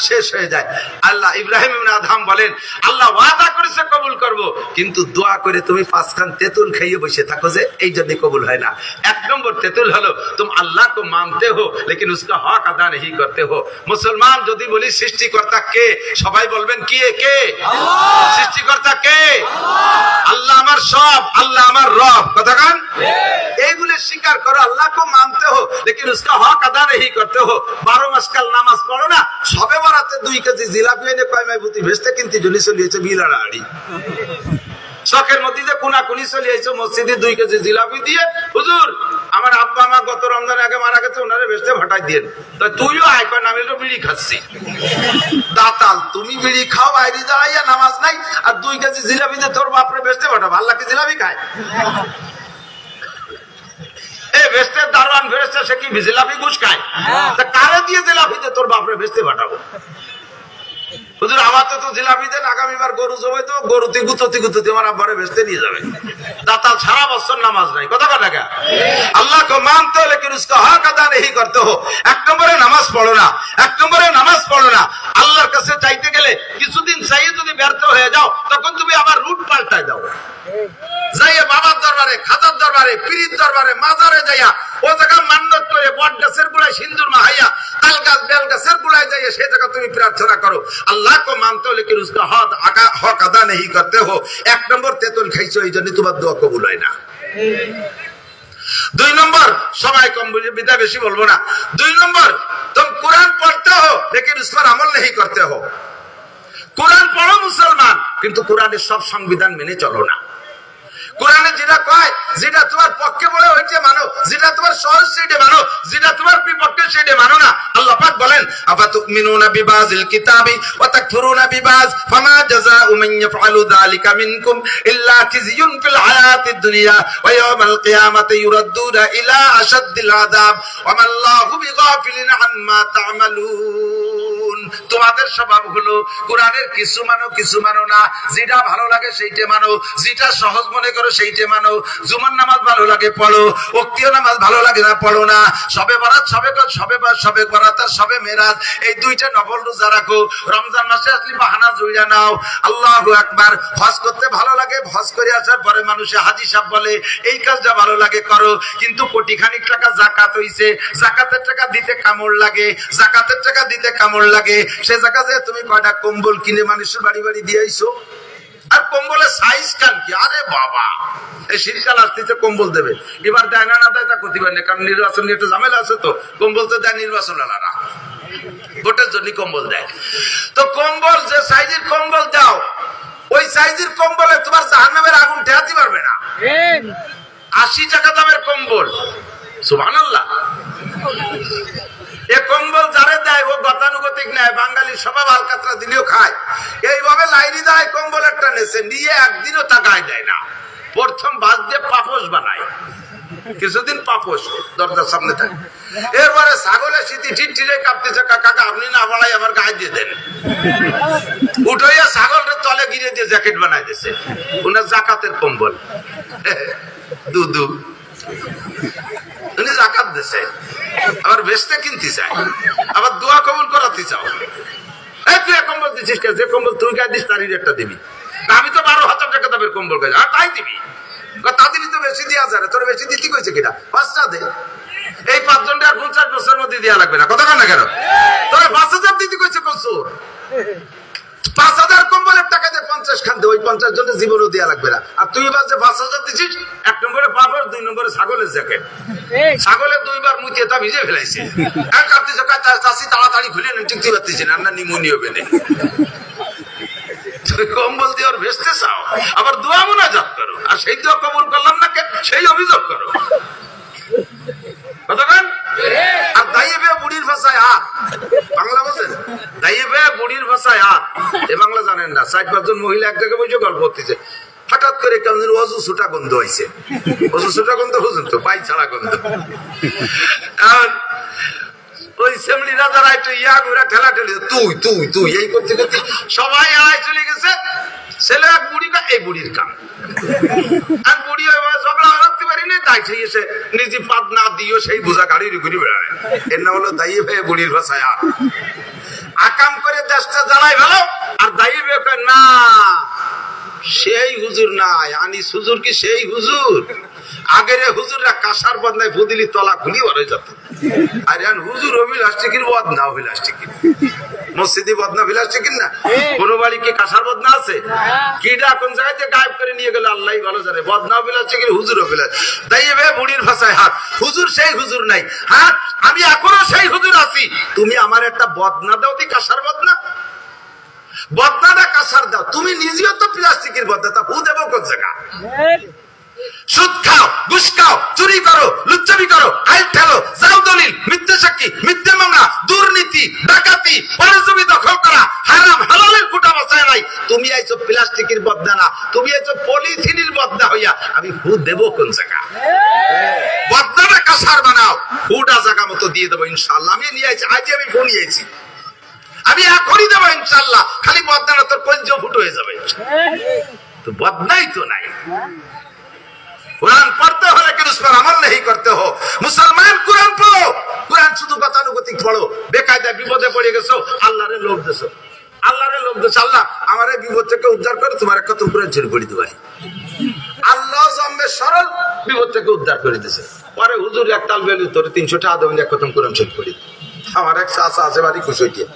শেষ হয়ে যায়। আল্লাহ ইব্রাহিম ইবনে আদম বলেন আল্লাহ ওয়াদা করেছে কবুল করব, কিন্তু দোয়া করে তুমি 5 খান তেঁতুল খাইয়ে বসে থাকো, যে এই জন্য কবুল হয় না। 1 নম্বর তেঁতুল হলো तुम अल्लाह को मानते हो लेकिन उसका हक अदा नहीं करते हो। মুসলমান যদি বলি সৃষ্টিকর্তা কে, সবাই বলবেন কি? কে আল্লাহ। সৃষ্টিকর্তা কে? আল্লাহ আমার সব, আল্লাহ আমার রব। কথা কান এইগুলো স্বীকার করো। আল্লাহ को मानते हो लेकिन उसका हक अदा नहीं करते हो। 12 মাস কাল নামাজ পড়ো না, সবে বরাতে 2 কেজি জিলাপি এনে কয় মাই বুতি ভেস্তে কিনতে জলি চলিয়েছে বিলাড়াড়ি, শখের মধ্যে যে কোনাকুনি চলিয়েছে মসজিদে 2 কেজি জিলাপি দিয়ে, হুজুর আমার আব্বা মা গত রমজান আগে মারা গেছে, ওনারে ভেস্তে ভাটাই দিয়ে, তুইও আয় কয় আমি বিড়ি খাচ্ছি। দাতাল, তুমি বিড়ি খাও, বাইরে দাঁড়াইয়া নামাজ নাই, আর 2 কেজি জিলাপি দিয়ে তোর বাপরে ভেস্তে ভাটাবো। আল্লাহ কি জিলাপি খায়? ভেস্তের দারোয়ান ফেরেশতা সে কি জিলাপি ঘুষ খায়? তা কারে দিয়ে জিলাপি দিয়ে তোর বাপরে ভেস্তে ভাটাবো? হুজুর আমার তো জিলাপি দেন, আগামীবার গরু জবাই তো গরুতে গুততে আমার আব্বারে ভেস্তে নিয়ে যাবে। দাতাল সারা বছর নামাজ নাই। কথা কথা আল্লাহ को मानते हो लेकिन उसका हक अदा नहीं करते हो। 1 নম্বরে নামাজ পড়ো না, 1 নম্বরে নামাজ পড়ো না। আল্লাহর কাছে চাইতে গেলে কিছুদিন চাইয়ে যদি ব্যর্থ হয়ে যাও, তখন তুমি আবার রুট পাল্টাই দাও, যাইয়া বাবার দরবারে, খাজার দরবারে, পীরের দরবারে, মাজারে যাইয়া ও জায়গা মান্নত করে বট গাছের গোড়ায় সিন্দুর মাহাইয়া, তাল গাছ বেল গাছের গোড়ায় যাইয়া সেই জায়গা তুমি প্রার্থনা করো। আল্লাহ को मानते हो लेकिन उसका हक अदा नहीं करते हो। 1 নম্বর তেঁতুল খাইছো, এই জন্য তোমার দোয়া কবুল হয় না। 2 নম্বর, সময় কম বুঝে বিদায় বেশি বলবো না। 2 নম্বর, तुम कुरान पढ़ते हो लेकिन उस पर अमल नहीं करते हो। कुरान पढ़ो मुसलमान, কিন্তু কোরআনের সব সংবিধান মেনে চলো না। কোরআনে যেটা কয়, যেটা তোমার পক্ষে বলে হইছে মানো, যেটা তোমার সহজ সেটা মানো, যেটা তোমার বিপক্ষে সেটা মানো না। আল্লাহ পাক বলেন আফাতুমিনুনা বিবাযিল কিতাবি ওয়া তাকফুরুনা বিবায ফামা জাযাউ মান ইয়াফআলু যালিকা মিনকুম ইল্লা খিzyun ফিল হায়াতিদ দুনিয়া ওয়া ইয়াওমাল কিয়ামাতি ইউরাদ্দুনা ইলা আশাদ্দিল আযাব ওয়া মাল্লাহু বিগাফিলিন আম্মা তা'মালুন। তোমাদের স্বভাব হলো কোরআনের কিছু মানো না, যেটা ভালো লাগে সেইটা মানো, যেটা সহজ মনে করো সেইটা মানো। জুমার নামাজ ভালো লাগে পড়ো, ওক্তীয় নামাজ ভালো লাগে না পড়ো না। সবে বরাত সবে বরাত আর সবে মেরাজ, এই দুইটা নফল রোজা রাখো। রমজান মাসে আসলে বাহানা জুইরা নাও। আল্লাহু আকবার। হজ করতে ভালো লাগে, হজ করে আসার পরে মানুষে হাজি সাহেব বলে এই কাজটা ভালো লাগে করো, কিন্তু কোটি খানিক টাকা জাকাত হইছে, জাকাতের টাকা দিতে কামড় লাগে, জাকাতের টাকা দিতে কামড় লাগে। সে জায়গাতে তুমি কয়টা কম্বল কিনে মানুষের বাড়ি বাড়ি দিয়ে আইছো, আর কম্বলের সাইজ কান কি? আরে বাবা, এই শীতকাল আসতেছে কম্বল দেবে, এবার দেয় না দেয় তা ক্ষতি পারে, কারণ নির্বাচন নিয়ে একটা ঝামেলা আছে, তো কম্বল তো দেয় নির্বাচন আলাদা, ভোটের জন্য কম্বল দেয়। তো কম্বল যে সাইজের কম্বল দাও, ওই সাইজের কম্বলে তোমার জাহান্নামের আগুন ঠেকাতে পারবে না। 80 টাকা দামের কম্বল, সুবহানাল্লাহ। এ কম্বল যারে দেয় ও গতানুগতিক নেয়, বাঙালি সবাই আলকাতরা দিলেও খায়। এইভাবে লাইনি দেয় কম্বল একটা নেছে নিয়ে একদিনও টাকায় দেয় না। প্রথম বাস দিয়ে পাপোশ বানায়, কিছুদিন পাপোশ দরজার সামনে থাকে, এরপরে ছাগলের শীতি ঠিটঠিরে কাঁপতেছে, কাকা আপনি না বানাই আমার গায়ে দিয়ে দেন। উঠাইয়া ছাগলের তলে গিরে দিয়ে জ্যাকেট বানাই দিয়েছে, ওনার জাকাতের কম্বল। দুদু উনি জাকাত দিছে, আবার বেচতে কিনতে চায়, আবার দোয়া কবুল করাতে চাও। তুই কম্বল দিচ্ছিস, যে কম্বল তুই গায়ে দিস তারই রেটটা দিবি। আমি তো 12,000 টাকা দামের কম্বল গাই, আর তাই দিবি। তা দিবি তো বেশি দেওয়া যায়, তোর বেশি দিতে কইছে কিনা? 5টা দে। এই 5 জনটা আর 50 বছরের মধ্যে দেওয়া লাগবে না, কথা কন না কেন? তোর 5,000 দিতে কইছে কসুর। 5,000 কম্বলের টাকা দিয়ে 50 খান দে, ওই 50 জনের জীবনও দেওয়া লাগবে না। আর তুই এবার যে 5,000 দিচ্ছিস, 1 নম্বরে পাপড়, 2 নম্বরে ছাগলের জ্যাকেট। ছাগলে 2বার মুতিয়ে তা ভিজে ফেলাইছে, আর কাঁপতেছে, চাষি তাড়াতাড়ি খুলে নেন, টিকতে পারতেছে না, আপনার নিমোনিয়া হবে না। কম্বল দিয়ে ওর ভেসতে চাও, আবার দোয়া মুনাজাত করো, আর সেই দোয়া কবুল করলাম না কেন সেই অভিযোগ করো, কতক্ষণ? আর দাইয়ে বে বুড়ির ভাষায় হাত, বাংলা বলছেন, দাইয়ে বে বুড়ির ভাষায় হাত, এ বাংলা জানেন না। 4-5 জন মহিলা এক জায়গায় বসে গল্প করতেছে, হঠাৎ করে কেমন অজু ছুটা গন্ধ হয়েছে। অজু ছুটা গন্ধ বুঝুন তো, পাই ছাড়া গন্ধ। ওই সেমলি রাজারা একটু ইয়া ঘুরা ঠেলা ঠেলে তুই তুই তুই এই করতে করতে সবাই আড়াই চলে গেছে। ছেলে এক বুড়ি এই বুড়ির কাম, আর বুড়ি ঝগড়া রাখতে পারিনি, তাই সেই এসে নিজে পাত না দিও সেই বোঝা গাড়ি ঘুরে বেড়ায়। এর নাম হলো দায়ী ভাই বুড়ির ভাষায় আকাম করে দেশটা জ্বালাই ভালো। আর দায়ী ভাই না, সেই হুজুর নাই, আনিস হুজুর কি সেই হুজুর? আগের হুজুররা কাঁসার বদনায় ফুদিলি তলা খুলি ওরে যেত, আর হুজুর অভিলাষ্টিকির বদনা, অভিলাষ্টিকির মসজিদি বদনা বিলাসটিকির না। কোন বাড়ি কি কাঁসার বদনা আছে? কিডা কোন জায়গাতে গায়েব করে নিয়ে গেল আল্লাহ ভালো জানে। বদনা অভিলাষ্টিকির, হুজুর অভিলাষ। তাই এবার বুড়ির ভাষায় হাত, হুজুর সেই হুজুর নাই, হাত আমি এখনো সেই হুজুর আছি। তুমি আমার একটা বদনা দাও, দি কাঁসার বদনা, বদনাটা কাঁসার দাও। তুমি নিজেও তো প্লাস্টিকের বদনা, তা হু দেবো কোন জায়গা? সুদ খাও, ঘুষ খাও, চুরি করো, লুচ্চামি করো, আইল ঠেলো, যাও দলিল, মিথ্যে সাক্ষী, মিথ্যে মামলা, দুর্নীতি, ডাকাতি, পরজমি দখল করা, হারাম হালালের ফুটা বাঁচায় নাই। তুমি আইছো প্লাস্টিকের বদনা না, তুমি আইছো পলিথিনের বদনা হইয়া। আমি হু দেবো কোন জায়গা? বদনাটা কাঁসার বানাও, ফুটা জায়গা মতো দিয়ে দেবো ইনশাল্লাহ। আমি নিয়ে আইছি, আজ আমি ফোন নিয়েছি, আমি এখনই দেবো ইনশাল্লাহ। খালি বদনাটা তোর কঞ্জ ফুটো হয়ে যাবে। তো বদনাই তো নাই। कुरान पढ़ते हो लेकिन उस पर अमल नहीं करते हो। मुसलमान कुरान पढ़ो, कुरान शुद्ध गतानुगतिक पढ़ो। बेकायदा विपदे पड़े गेছো আল্লাহরে লোভ দেছো, আল্লাহরে লোভ দেছো। আল্লাহ আমারে বিপদ থেকে উদ্ধার করে তোমার এক খতম কুরআন শরীফ পড়ি দিবাই। আল্লাহ জম্মে সরল বিপদ থেকে উদ্ধার করে দিয়েছে। পরে হুজুর এক তাল বেলু তোরে 300 টাকা দেবেন, এক খতম কুরআন শরীফ পড়ি। আমার এক চাচা আছে বাড়ি কুশটিয়া,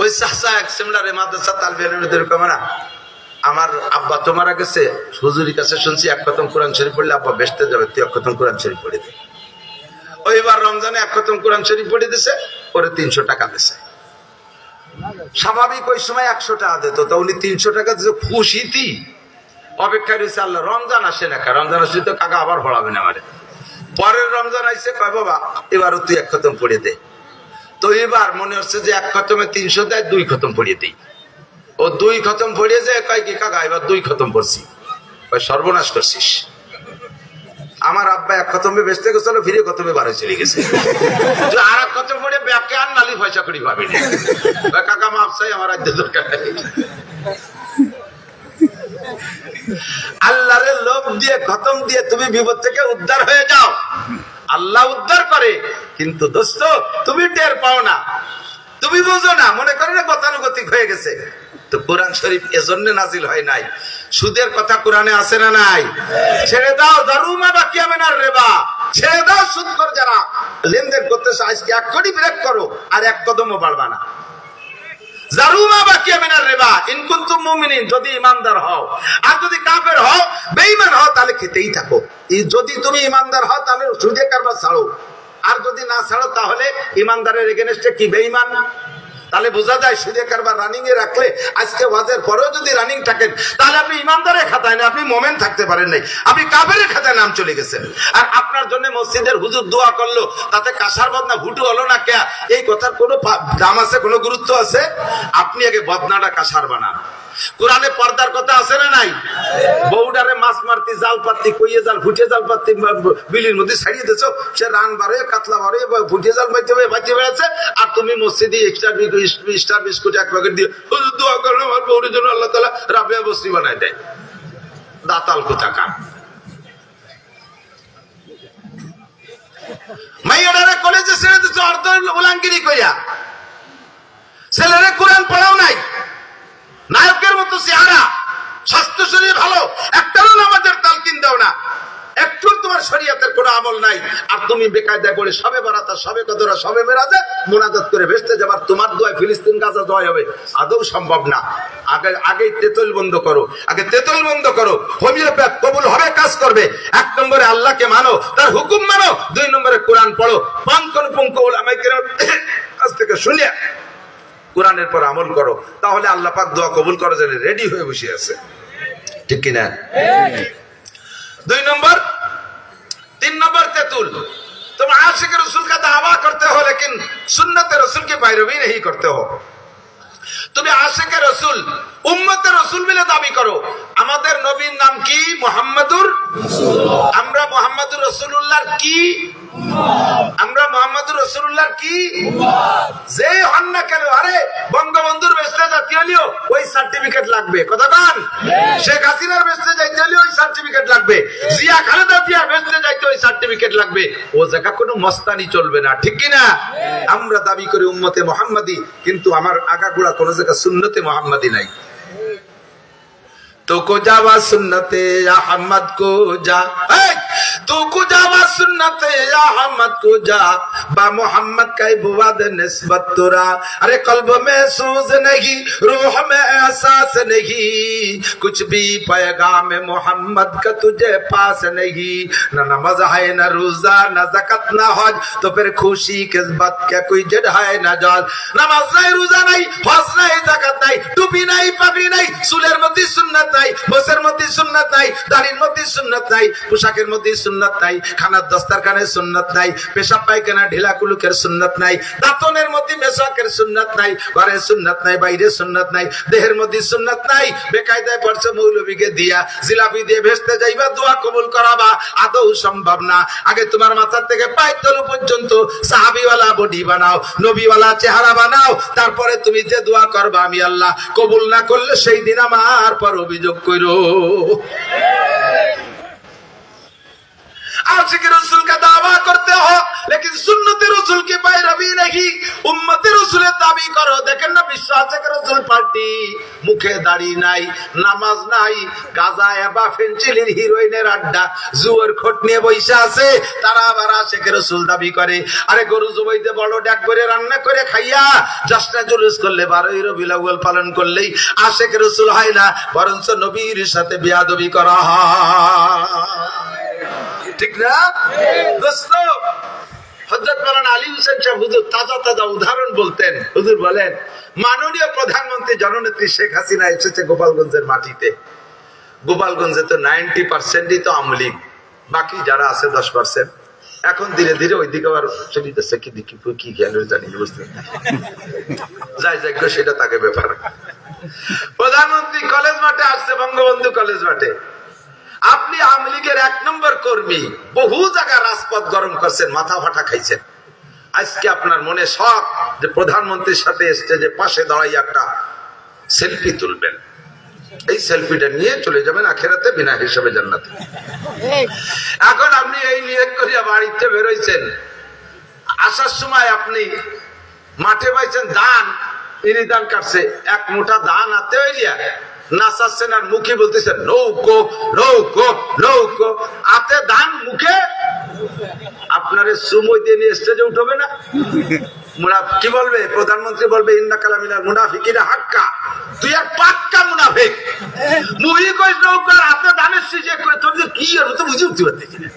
ওই চাচা এক সেমিনারে মাদ্রাসা তাল বেলুদের কমরা, আমার আব্বা তোমার গেছে হুজুরের কাছে শুনছি এক খতম কোরআন শরীফ পড়লে আব্বা বেহেশতে যাবে, তুই এক খতম কোরআন শরীফ পড়ে দে। ওইবার রমজানে এক খতম কোরআন শরীফ পড়ে দিছে, ওরে 300 টাকা দিছে। স্বাভাবিক ওই সময় 100 টাকা দিত, তা উনি 300 টাকা দিছে খুশিতি। অপেক্ষায় রয়েছে আল্লাহ রমজান আসে না, রমজান আসলে তো কাকা আবার পড়াবে না আমারে। পরের রমজান আইসে কয় বাবা এবারও তুই এক খতম পড়ে দে। তো এবার মনে হচ্ছে যে এক খতমে 300 দেয়, 2 খতম পড়িয়ে দিই। ও 2 খতম পড়িয়ে যায়, কয় কি কাকা এবার 2 খতম পড়ছি। কয় সর্বনাশ করছিস। আমার আব্বা এক খতমে বেচতে গেছিল, ফিরে খতমে বাড়ি চলে গেছে। আর এক খতম পড়ে ব্যাকে আর না খালি পয়সা করি পাবি না। কাকা মাপ চাই, আমার রাজ্য দরকার নেই। আল্লাহরে লোভ দিয়ে খতম দিয়ে তুমি বিপদ থেকে উদ্ধার হয়ে যাও, আল্লাহ উদ্ধার করে। কিন্তু দোস্ত তুমি টের পাও না, তুমি বুঝো না, মনে করো না গতানুগতিক হয়ে গেছে। তো কোরআন শরীফ এজন্য নাজিল হয় নাই। সুদের কথা কোরআনে আছে না নাই? ছেড়ে দাও, দারুমা বাকি হবে না রেবা, ছেড়ে দাও সুদখোর যারা লেনদেন করতেছে, আজকে এক কোটি ব্রেক করো, আর এক কদমও বাড়বা না। জারুমা বাকি হবে না রেবা ইন কুনতুম মুমিনিন, যদি ইমানদার হও। আর যদি কাফের হও, বেঈমান হও, তাহলে খেতেই থাকো। যদি তুমি ইমানদার হও তাহলে সুদে কারবার ছাড়ো, আর যদি না ছাড়ো তাহলে ইমানদারের এগেনস্টে কি বেঈমান। তাহলে বোঝা যায় সুদে কারবার রানিং এ রাখলে, আজকে ওয়াজের পরেও যদি রানিং থাকেন, তাহলে আপনি ইমানদারের খাতায় না, আপনি মোমেন থাকতে পারেন নাই, আপনি কাফেরের খাতায় নাম চলে গেছেন। আর আপনার জন্য মসজিদের হুজুর দোয়া করলো, তাতে কাসার বদনা ভুটু হলো না কে? এই কথার কোনো দাম আছে, কোনো গুরুত্ব আছে? আপনি আগে বদনাটা কাসার বানান। কোরআনে পর্দার কথা আছে না নাই? বউডারে মাছ মারতি, জাল পাতি, কইয়ে জাল, ফুটে জাল পাতি বিলির মধ্যে ছাড়িয়ে দিচ্ছ, সে রান বাড়ে, কাতলা বাড়ে, ফুটে জাল বাঁচিয়ে বেড়াচ্ছে, আর তুমি মসজিদে স্টার বিস্কুট এক প্যাকেট দিয়ে দোয়া করো আমার বউর জন্য, আল্লাহ তাআলা রাবিয়া বস্তি বানায় দেয়। দাতাল কোথাকার। মাইয়াডারে কলেজে ছেড়ে দিচ্ছ অর্ধ উলাঙ্গিরি কইয়া, ছেলেরা কোরআন পড়াও নাই, নায়কের মতো চেহারা, স্বাস্থ্য শরীর ভালো, একটারও নামাজের তালকিন দাও না, একটু তোমার শরীয়তের কোনো আমল নাই, আর তুমি বেকায়দা করে সবে বারাতা, সবে কদরা, সবে মেরাজে মুনাজাত করে ভেস্তে যাবার, তোমার দোয়ায় ফিলিস্তিন গাজা জয় হবে, আদৌ সম্ভব না। আগে তেতল বন্ধ করো, আগে তেতল বন্ধ করো। হোমিওপ্যাথ কবুল হবে, কাজ করবে। 1 নম্বরে আল্লাহকে মানো, তার হুকুম মানো। 2 নম্বরে কোরআন পড়ো। পাঙ্কন ওলামায়ে কেরাম কাছ থেকে শুনিয়া কোরআনের পর আমল করো, তাহলে আল্লাহ পাক দোয়া কবুল করার জন্য রেডি হয়ে বসে আছে, ঠিক কিনা? 2 নম্বর। 3 নম্বর তেতুল, तुम आशिक रसूल का दावा करते हो लेकिन सुन्नत रसूल की पैरवी नहीं करते हो। তুমি আশিকে রসুল, উম্মতে রসুল মিলে দাবি করো। আমাদের নবীর নাম কি? মুহাম্মাদুর রাসূলুল্লাহ। আমরা মুহাম্মাদুর রাসূলুল্লাহর কি? আমরা মুহাম্মাদুর রাসূলুল্লাহর কি? যে হন না কেন, আরে বঙ্গবন্ধুর বেস্তে জাতি হলেও ওই সার্টিফিকেট লাগবে, কথা কান। শেখ হাসিনার বেস্তে যাইতে হলেও ওই সার্টিফিকেট লাগবে, জিয়া খালেদা জিয়ার বেস্তে যাইতে ওই সার্টিফিকেট লাগবে। ও জায়গা কোনো মস্তানি চলবে না, ঠিক কিনা? আমরা দাবি করি উম্মতে মুহাম্মাদি, কিন্তু আমার আগাগোড়া কোন জায়গা সুন্নতে মুহাম্মাদি নাই। तो को जावा सुन्नते अहमद को जा, तो को जावा सुन्नते अहमद को जा, बा मोहम्मद का बुवाद निस्बत तुरा। अरे कल्ब में सूज नहीं, रूह में एहसास नहीं, कुछ भी पैगाम मोहम्मद का तुझे पास नहीं। न नमाज है न रोजा न ज़कात न हज, तो फिर खुशी किस बात का कोई जड़ है न जाल। नमाज नहीं, रोजा नहीं, हज नहीं, ज़कात नहीं, टोपी नहीं, पगड़ी नहीं, सुलेर मध्य सुन्नत নাই, বসের মধ্যে সুন্নাত নাই, দাড়ির মধ্যে সুন্নাত নাই, পোশাকের মধ্যে সুন্নাত নাই, খানার দস্তারখানে সুন্নাত নাই, পেশাব পায়খানা ঢিলা কুলুকের সুন্নাত নাই, দাঁতনের মধ্যে মেশাকের সুন্নাত নাই, ঘরে সুন্নাত নাই, বাইরে সুন্নাত নাই, দেহের মধ্যে সুন্নাত নাই। বেকায়দায় পড়ছে মৌলবীকে দিয়া জিলাপি দিয়ে ভেস্তে যাইবা, দোয়া কবুল করাবা, আদৌ সম্ভব না। আগে তোমার মাথা থেকে পায়ের তলু পর্যন্ত সাহাবীওয়ালা বডি বানাও, নবীওয়ালা চেহারা বানাও, তারপরে তুমি যে দোয়া করবা আমি আল্লাহ কবুল না করলে সেই দিন আমার পর অভিযোগ करो। आशिक रसूल का दावा करते हो लेकिन सुन्नत रसूल की पैरवी नहीं, उम्मत रसूल दाबी करो। देखें ना विश्वासिक रसूल पार्टी, मुखे दाढ़ी নাই, নামাজ নাই, গাঁজা এবা ফেন্সিলিন হিরোইনের আড্ডা, জুয়ার খোট নিয়ে বসে আছে, তারা আবার আশিক রসুল দাবি করে। আরে গরু জবাইতে বড় ডাক করে রান্না করে খাইয়া জশ্নে জুলুস করলে, 12ই রবিউল আউয়াল পালন করলেই আশিক রসুল হয় না, বরঞ্চ নবীর সাথে বেয়াদবি করা হয়, ঠিক না দোস্ত? হযরত মাওলানা আলী হোসেন সাহেব হুজুর তাজা উদাহরণ বলতেন। হুজুর বলেন, মাননীয় প্রধানমন্ত্রী জননেত্রী শেখ হাসিনা এসেছে গোপালগঞ্জের মাটিতে। গোপালগঞ্জে তো 90%ই তো আওয়ামী লীগ, বাকি যারা আছে 10%। এখন ধীরে ধীরে ওইদিকে আবার চলে যাচ্ছে, কি দেখি কি জ্ঞান জানি বুঝতে যাই যাই সেটা তাকে ব্যাপার। প্রধানমন্ত্রী কলেজ মাঠে আসছে, বঙ্গবন্ধু কলেজ মাঠে। আপনি আওয়ামী লীগের 1 নম্বর কর্মী, বহু জায়গায় রাজপথ গরম করছেন, মাথা ফাটা খাইছেন। আজকে আপনার মনে শখ যে প্রধানমন্ত্রীর সাথে স্টেজে পাশে দাঁড়াই একটা সেলফি তুলবেন, এই সেলফিটা নিয়ে চলে যাবেন আখিরাতে বিনা হিসাবে জান্নাতে। এখন আপনি এই নিয়ত করিয়া বাড়িতে বেরোইছেন, আসার সময় আপনি মাঠে পাইছেন ধান, ইনি ধান কাটছে, এক মুঠা ধান হাতে হইলিয়া নাচাচ্ছেন আর মুখে বলতেছেন নৌকো নৌকো নৌকো, হাতে ধান মুখে আপনারে সুময় দিয়ে নিয়ে স্টেজে উঠবে না? কি বলবে প্রধানমন্ত্রী? বলবে ইন্না কালামিনাল মুনাফিকিনা হাক্কা, তুই আর পাক্কা মুনাফিক। মুহি কই নৌকার হাতে ধানের শীষে কই তোর যে কি হলো তো বুঝে উঠতে পারতেছি না।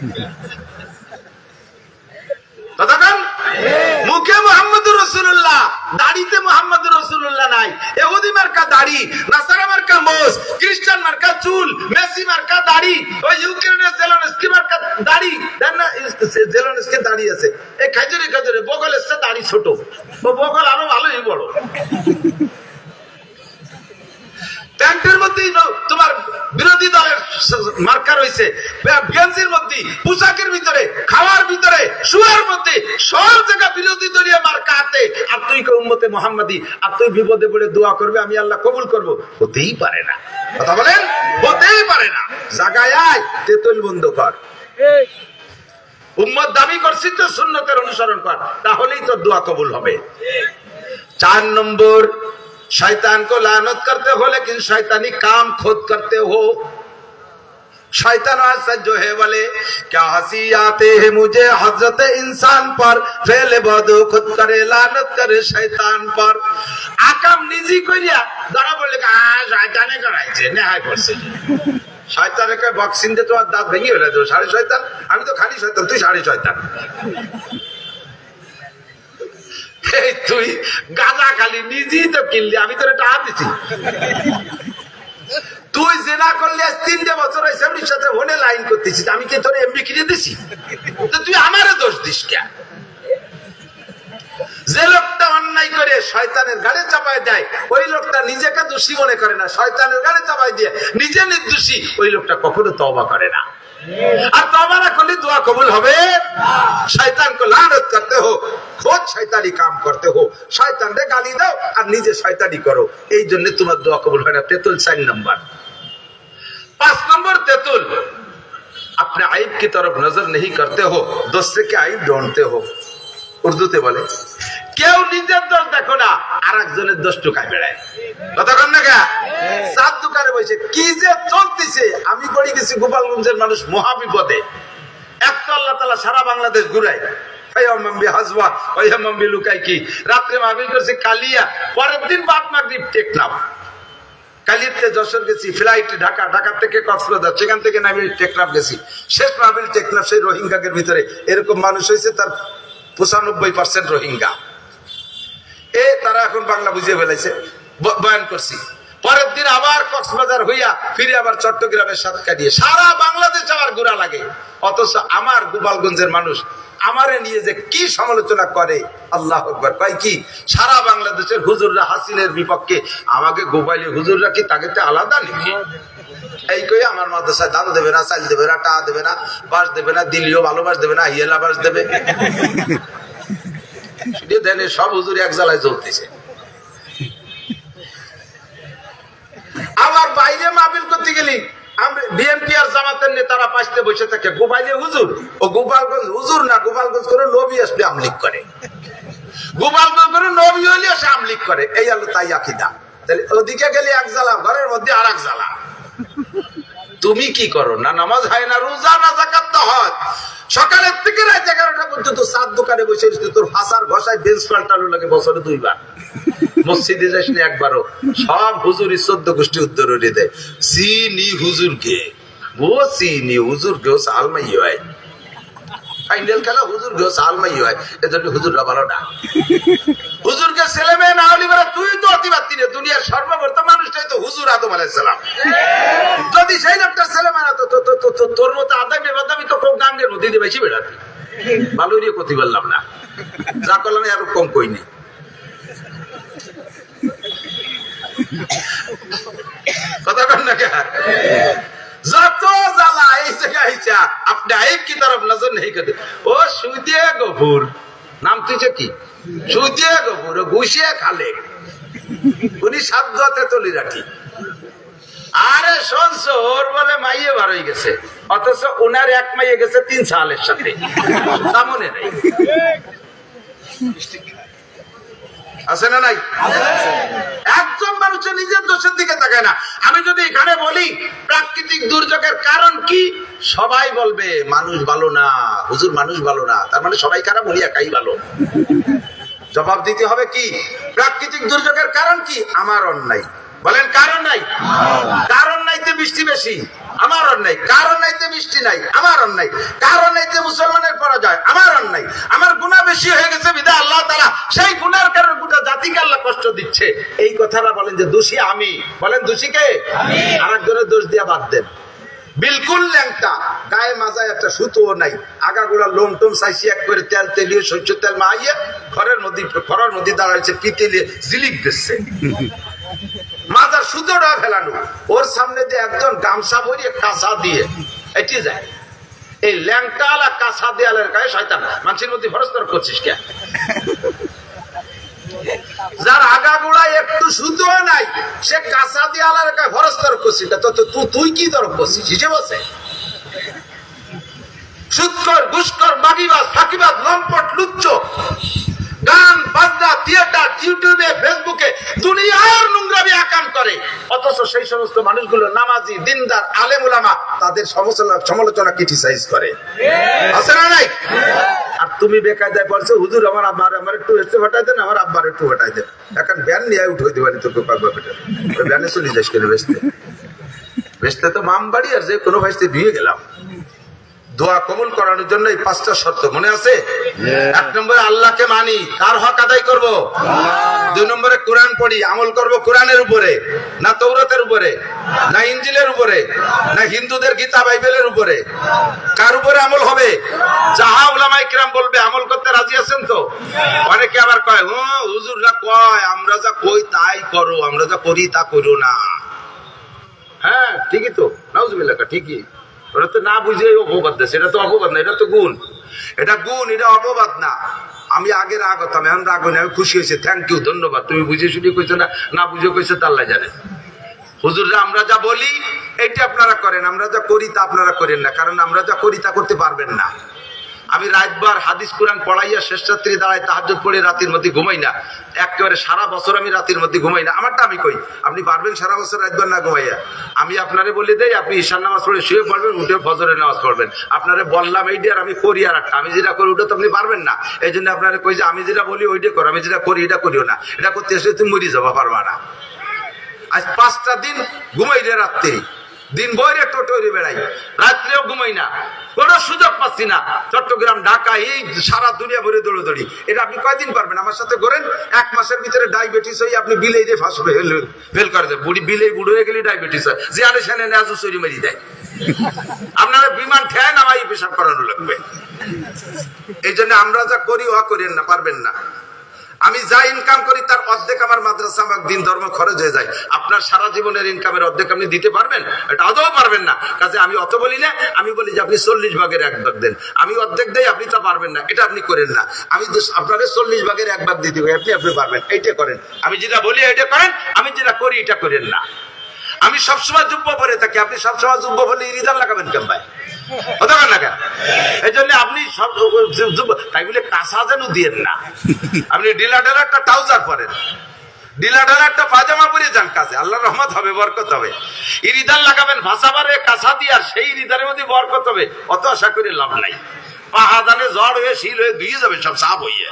ততক্ষণ মুখে মুহাম্মদুর রাসূলুল্লাহ, দাড়িতে মুহাম্মদুর রাসূলুল্লাহ নাই। ইহুদি মার্কা দাড়ি, নাসারা মার্কা মোস, খ্রিস্টান মার্কা চুল, মেসি মার্কা দাড়ি, ওই ইউক্রেনের জেলেনস্কি মার্কা দাড়ি। দেন না জেলেনস্কি দাড়ি আছে, এই খাজুরে খাজুরে বগল এসে দাড়ি ছোট, ও বগল আরো ভালোই বড়। প্যান্টের মধ্যেই তোমার বিরোধী দলের মার্কা রয়েছে, গেঞ্জির মধ্যে, পোশাকের ভিতরে, খাওয়ার ভিতরে, শুয়ার মধ্যে, সব জায়গা বিরোধী দলীয় মার্কা হাতে, আর তুই কে উম্মতে মুহাম্মাদি, আর তুই বিপদে পড়ে দোয়া করবে আমি আল্লাহ কবুল করব, হতেই পারে না। কথা বলেন, হতেই পারে না। জায়গায় আয়, তেতুল বন্ধ কর। উম্মত দাবি করছিস তো সুন্নতের অনুসরণ কর, তাহলেই তোর দোয়া কবুল হবে। 4 নম্বর, शैतान को लानत करते हो लेकिन शैतानी काम खुद करते हो। शैतान ऐसा जो है बोले क्या हंसी आते हैं मुझे हजरत इंसान पर, फेले बदो खुद करे लानत करे शैतान पर। आकाम निजी करिया धरा बोले शैताने कराइছে নেহাই করছে, শয়তানের কয় বক্সিং দিয়ে তোমার দাঁত ভেঙে ফেলে দেবো, সাড়ে শয়তান। আমি তো খালি শয়তান, তুই সাড়ে শয়তান। তুই গাঁজা খালি নিজেই তো কিনলি, আমি তোর টাকা দিচ্ছি। তুই জেনা করলে 3 বছর হয়েছে আমি সাথে ফোনে লাইন করতেছিস, আমি কি তোর এমবি কিনে দিছি? তুই আমারও দোষ দিস কে? যে লোকটা অন্যায় করে শয়তানের গাড়ি চাপায় দেয়, ওই লোকটা নিজেকে দোষী মনে করে না, শয়তানের গাড়ি চাপায় দিয়ে নিজে নির্দোষী, ওই লোকটা কখনো তওবা করে না। আর তওবা না করলে দোয়া কবুল হবে। শয়তান को लानत करते हो, खुद शैतानी काम करते हो, शैतान রে গালি দাও আর নিজে শয়তানি করো, এই জন্য তোমার দোয়া কবুল হয় না। তেতুল 4 নম্বর। 5 নম্বর তেতুল, अपने आइब की तरफ नजर नहीं करते हो, दूसरे के आइब ढूंढते हो। উর্দুতে বলে কেউ নিজের দোষ দেখো না, আর একজনের দোষ টুকায় বেড়ায়। কতক্ষণ না গা সাত দোকানে বসে কি যে চলতেছে। আমি পড়ে গেছি গোপালগঞ্জের মানুষ মহা বিপদে। এক তো আল্লাহ তাআলা সারা বাংলাদেশ ঘুরায়, রাত্রে মাহফিল করছি কালিয়া, পরের দিন বাদ মাগরিব টেকনাফ। কালিয়াতে যশোর গেছি, ফ্লাইটে ঢাকা, ঢাকা থেকে কক্সবাজার, সেখান থেকে নামি টেকনাফ গেছি। শেষ মাহফিল টেকনাফ, সেই রোহিঙ্গাদের ভিতরে এরকম মানুষ হয়েছে তার 95% রোহিঙ্গা। তারা এখন বাংলা বুঝিয়ে ফেলেছে, বয়ান করছি। পরের দিন আবার কক্সবাজার হইয়া ফিরে আবার চট্টগ্রামের সাতকানিয়ে, সারা বাংলাদেশ আমার ঘোরা লাগে। অথচ আমার গোপালগঞ্জের মানুষ আমারে নিয়ে যে কি সমালোচনা করে, আল্লাহ আকবার। কয় কি সারা বাংলাদেশের হুজুররা হাসিনের বিপক্ষে, আমাকে গোপালি হুজুররা কি তাকে আলাদা নাকি? এই কই আমার মাদ্রাসায় দান দেবে না, চাল দেবে না, টাকা দেবে না, বাস দেবে না, দিল্লিও ভালোবাস দেবে না, হিয়েলা বাস দেবে। সব হুজুর এক জ্বালায় জ্বলতেছে। আবার বাইরে মাহফিল করতে গেলি বিএনপি আর জামাতের নেতারা পাশে বসে থাকে, গোপাইলে হুজুর। ও গোপালগঞ্জ হুজুর না, গোপালগঞ্জ করে নবী আসলে আমলিক করে, গোপালগঞ্জ করে নবী হলে সে আমলিক করে। এই হলো তাই আকীদা। তাহলে ওদিকে গেলে এক জ্বালা, ঘরের মধ্যে আর এক জ্বালা। তুমি কি করো না? নামাজ হয় না, রোজা না, যাকাত না হয়। সকালের থেকে রাত 11টা পর্যন্ত সাত দোকানে বসে রয়েছে, তোর ভাষার ভাষায় বেঞ্চ পাল্টানো লাগে বছরে 2 বার। মসজিদে যাস না একবারও। সব হুজুরি 14 গোষ্ঠী উদ্ধরণী দেয়। চিনি হুজুরকে, ও চিনি হুজুরকেও সালমাই হয়, ফাইনাল খেলা হুজুরকেও সালমাই হয়, এজন্য হুজুররা ভালো না। হুজুরকে ছেলে মেয়ে না হলি বলে তুই তো অতিবাত্তি রে, দুনিয়ার সর্বপ্রথম মানুষটাই তো হুজুর আদম আলাইহিস সালাম। যদি সেই লোকটার ছেলে মেয়ে না তো তোর মতো আদামি বাদামি তো কোন গাঙ্গের মধ্যে দিয়ে বেশি বেড়াতি। ভালো রে ক্ষতি বললাম না, যা করলাম আর কম কইনি। কথা কন না কে? যত জ্বালা এই জায়গায় আপনি আইব কি তরফ নজর নেই করতে। ও সুদে গফুর নাম তুইছে কি? সুজিয়ে গোবরে ঘুষিয়ে খালে উনি সাধ্য তলি রাখি। আরে শুনছ ওর বলে মাইয়ে বার হয়ে গেছে, অথচ ওনার এক মাইয়ে গেছে 3 সালের সাথে, তা মনে নেই আছে না নাই? একজন মানুষের নিজের দোষের দিকে তাকায় না। আমি যদি এখানে বলি প্রাকৃতিক দুর্যোগের কারণ কি, সবাই বলবে মানুষ ভালো না, হুজুর মানুষ ভালো না, তার মানে সবাই খারাপ, উনি একাই ভালো। জবাব দিতে হবে কি, প্রাকৃতিক দুর্যোগের কারণ কি? আমার অন্যায়। বলেন কারণ নাই? কারণ নাইতে বৃষ্টি বেশি, আমার অন্যায়। কারণ নাইতে বৃষ্টি নাই, আমার অন্যায়। কারণ নাইতে মুসলমানের পরাজয়, আমার অন্যায়। আমার গুনাহ বেশি হয়ে গেছে বিধায় আল্লাহ তাআলা সেই গুনার কারণে গোটা জাতিকে আল্লাহ কষ্ট দিচ্ছে। এই কথাটা বলেন যে দোষী আমি, বলেন দোষী কে? আরেকজনের দোষ দিয়া বাদ দেন। বিলকুল ল্যাংটা, গায়ে মাজায় একটা সুতোও নাই, আগাগোড়া লোম টোম চাইছি এক করে তেল তেলিয়ে সহ্য তেল মাইয়ে ঘরের মধ্যে দাঁড়াইছে, পিতেলিয়ে জিলিপ দিচ্ছে, মাজার সুতোটা ফেলানো, ওর সামনে দিয়ে একজন গামছা ভরিয়ে কাঁচা দিয়ে এটি যায়। এই ল্যাংটাল আর কাঁচা দেয়ালের গায়ে শয়তান, মানুষের মধ্যে ভরস্তর করছিস কে? যার আগাগোড়ায় একটু সুতো নাই, সে কাঁচা দেয়ালের গায়ে ভরস্তর করছিস, তুই কি তরফ করছিস হিসেবে বসে? সুৎকর, ঘুষকর, মাগিবাজ, ফাঁকিবাজ, লম্পট, লুচ্চ, গান বাজনা, থিয়েটার, ইউটিউবে, ফেসবুকে দুনিয়ার নোংরামি আকাম করে, অথচ সেই সমস্ত মানুষগুলো নামাজি, দিনদার, আলেম উলামা তাদের সমালোচনা ক্রিটিসাইজ করে, আছে না নাই? আর তুমি বেকায়দায় বলছো হুজুর আমার আমার একটু হেঁটে ফাটাই দেন, আমার আব্বার একটু ফাটাই দেন, এখন ব্যান নিয়ে উঠে দিবানি তোকে পাকবা পেটে, ব্যানে চলে যাস কেন? বেচতে তো মাম বাড়ি, আর যে কোনো ভাইতে দিয়ে গেলাম। দোয়া কবুল করানোর জন্য এই 5টা শর্ত মনে আছে? 1 নম্বরে আল্লাহকে মানি, কার হক আদায় করব? 2 নম্বরে কোরআন পড়ি, আমল করব কোরআনের উপরে, না তৌরাতের উপরে, না ইনজিলের উপরে, না হিন্দুদের গীতা বাইবেলের উপরে? কার উপরে আমল হবে? যাহা উলামায়ে কিরাম বলবে আমল করতে রাজি আছেন তো? অনেকে আবার কয় হুজুররা কয় আমরা যা কই তাই করো, আমরা যা করি তা করো না। হ্যাঁ ঠিকই তো, নাউজুবিল্লাহ, ঠিকই। ওরা তো না বুঝে অপবাদ দেয়, এটা তো অপবাদ না, এটা তো গুণ। এটা গুণ, এটা অপবাদ না। আমি আগে রাগ হতাম, এখন রাগ হইনি, আমি খুশি হয়েছে, থ্যাংক ইউ, ধন্যবাদ। তুমি বুঝে শুনে কইছো না, না বুঝে কইছো তা আল্লাহ জানে। হুজুররা আমরা যা বলি এইটা আপনারা করেন, আমরা যা করি তা আপনারা করেন না, কারণ আমরা যা করি তা করতে পারবেন না। আমি রাতবার হাদিস কোরআন পড়াইয়া শেষ রাত্রি দাঁড়ায় তাহাজ্জুদ পড়ে রাতের মধ্যে ঘুমাই না, একেবারে সারা বছর আমি রাতের মধ্যে ঘুমাই না। আমারটা আমি কই, আপনি পারবেন সারা বছর রাতবার না ঘুমাইয়া? আমি আপনারে বলে দেই, আপনি ঈশার নামাজ পড়ে শুয়ে পড়বেন, উঠে ফজরের নামাজ পড়বেন। আপনারে বললাম এইটা, আর আমি করি আর একটা, আমি যেটা করি ওটা তো আপনি পারবেন না। এই জন্য আপনারে কই যে আমি যেটা বলি ওইটা করো, আমি যেটা করি এটা করিও না। এটা করতে এসে তুমি মরি যাবা, পারবা না। আজ 5টা দিন ঘুমাই রে, রাত্রি দিন বইরে টোটোরে বেড়াই, রাত্রেও ঘুমাই না, কোনো সুযোগ পাচ্ছি না। চট্টগ্রাম, ঢাকা, এই সারা দুনিয়া ভরে দৌড়দৌড়ি। এটা আপনি কয়দিন পারবেন? আমার সাথে করেন, 1 মাসের ভিতরে ডায়াবেটিস হয়ে আপনি বিলেই দিয়ে ফাঁস ফেল করে দেন। বুড়ি বিলেই বুড়ো হয়ে গেলে ডায়াবেটিস হয়, যে আনে সেনে নাজু চুরি মেরি দেয়। আপনারা বিমান ঠেয় নামাই পেশাব করানো লাগবে। এই জন্য আমরা যা করি ও করেন না, পারবেন না। আমি যা ইনকাম করি তার অর্ধেক আমার মাদ্রাসা বা দিন ধর্ম খরচ হয়ে যায়। আপনার সারা জীবনের ইনকামের অর্ধেক আপনি দিতে পারবেন? এটা আদৌ পারবেন না। কাজে আমি অত বলি না, আমি বলি যে আপনি 40 ভাগের 1 ভাগ দেন, আমি অর্ধেক দেই, আপনি তা পারবেন না, এটা আপনি করেন না। আমি আপনাদের 40 ভাগের 1 ভাগ দিতে হবে, আপনি পারবেন, এইটা করেন। আমি যেটা বলি এটা করেন, আমি যেটা করি এটা করেন না। আমি সবসময় যুব্ব পরে থাকি, আপনি সবসময় যুব্ব বলে রিজাল লাগাবেন কেন ভাই? হতে পারে না কেন? এই জন্য আপনি তাই বলে কাঁচা যেন দিয়েন না। আপনি ঢিলা ঢালা একটা ট্রাউজার পরেন, ঢিলা ঢালা একটা পাজামা পরে যান কাজে, আল্লাহর রহমত হবে, বরকত হবে। ইরিদাল লাগাবেন ভাষাবারে কাঁচা দিয়ে, আর সেই ইরিদারের মধ্যে বরকত হবে, অত আশা করে লাভ নাই। পাহাদানে ঝড় হয়ে শিল হয়ে ধুয়ে যাবে, সব সাপ হইয়ে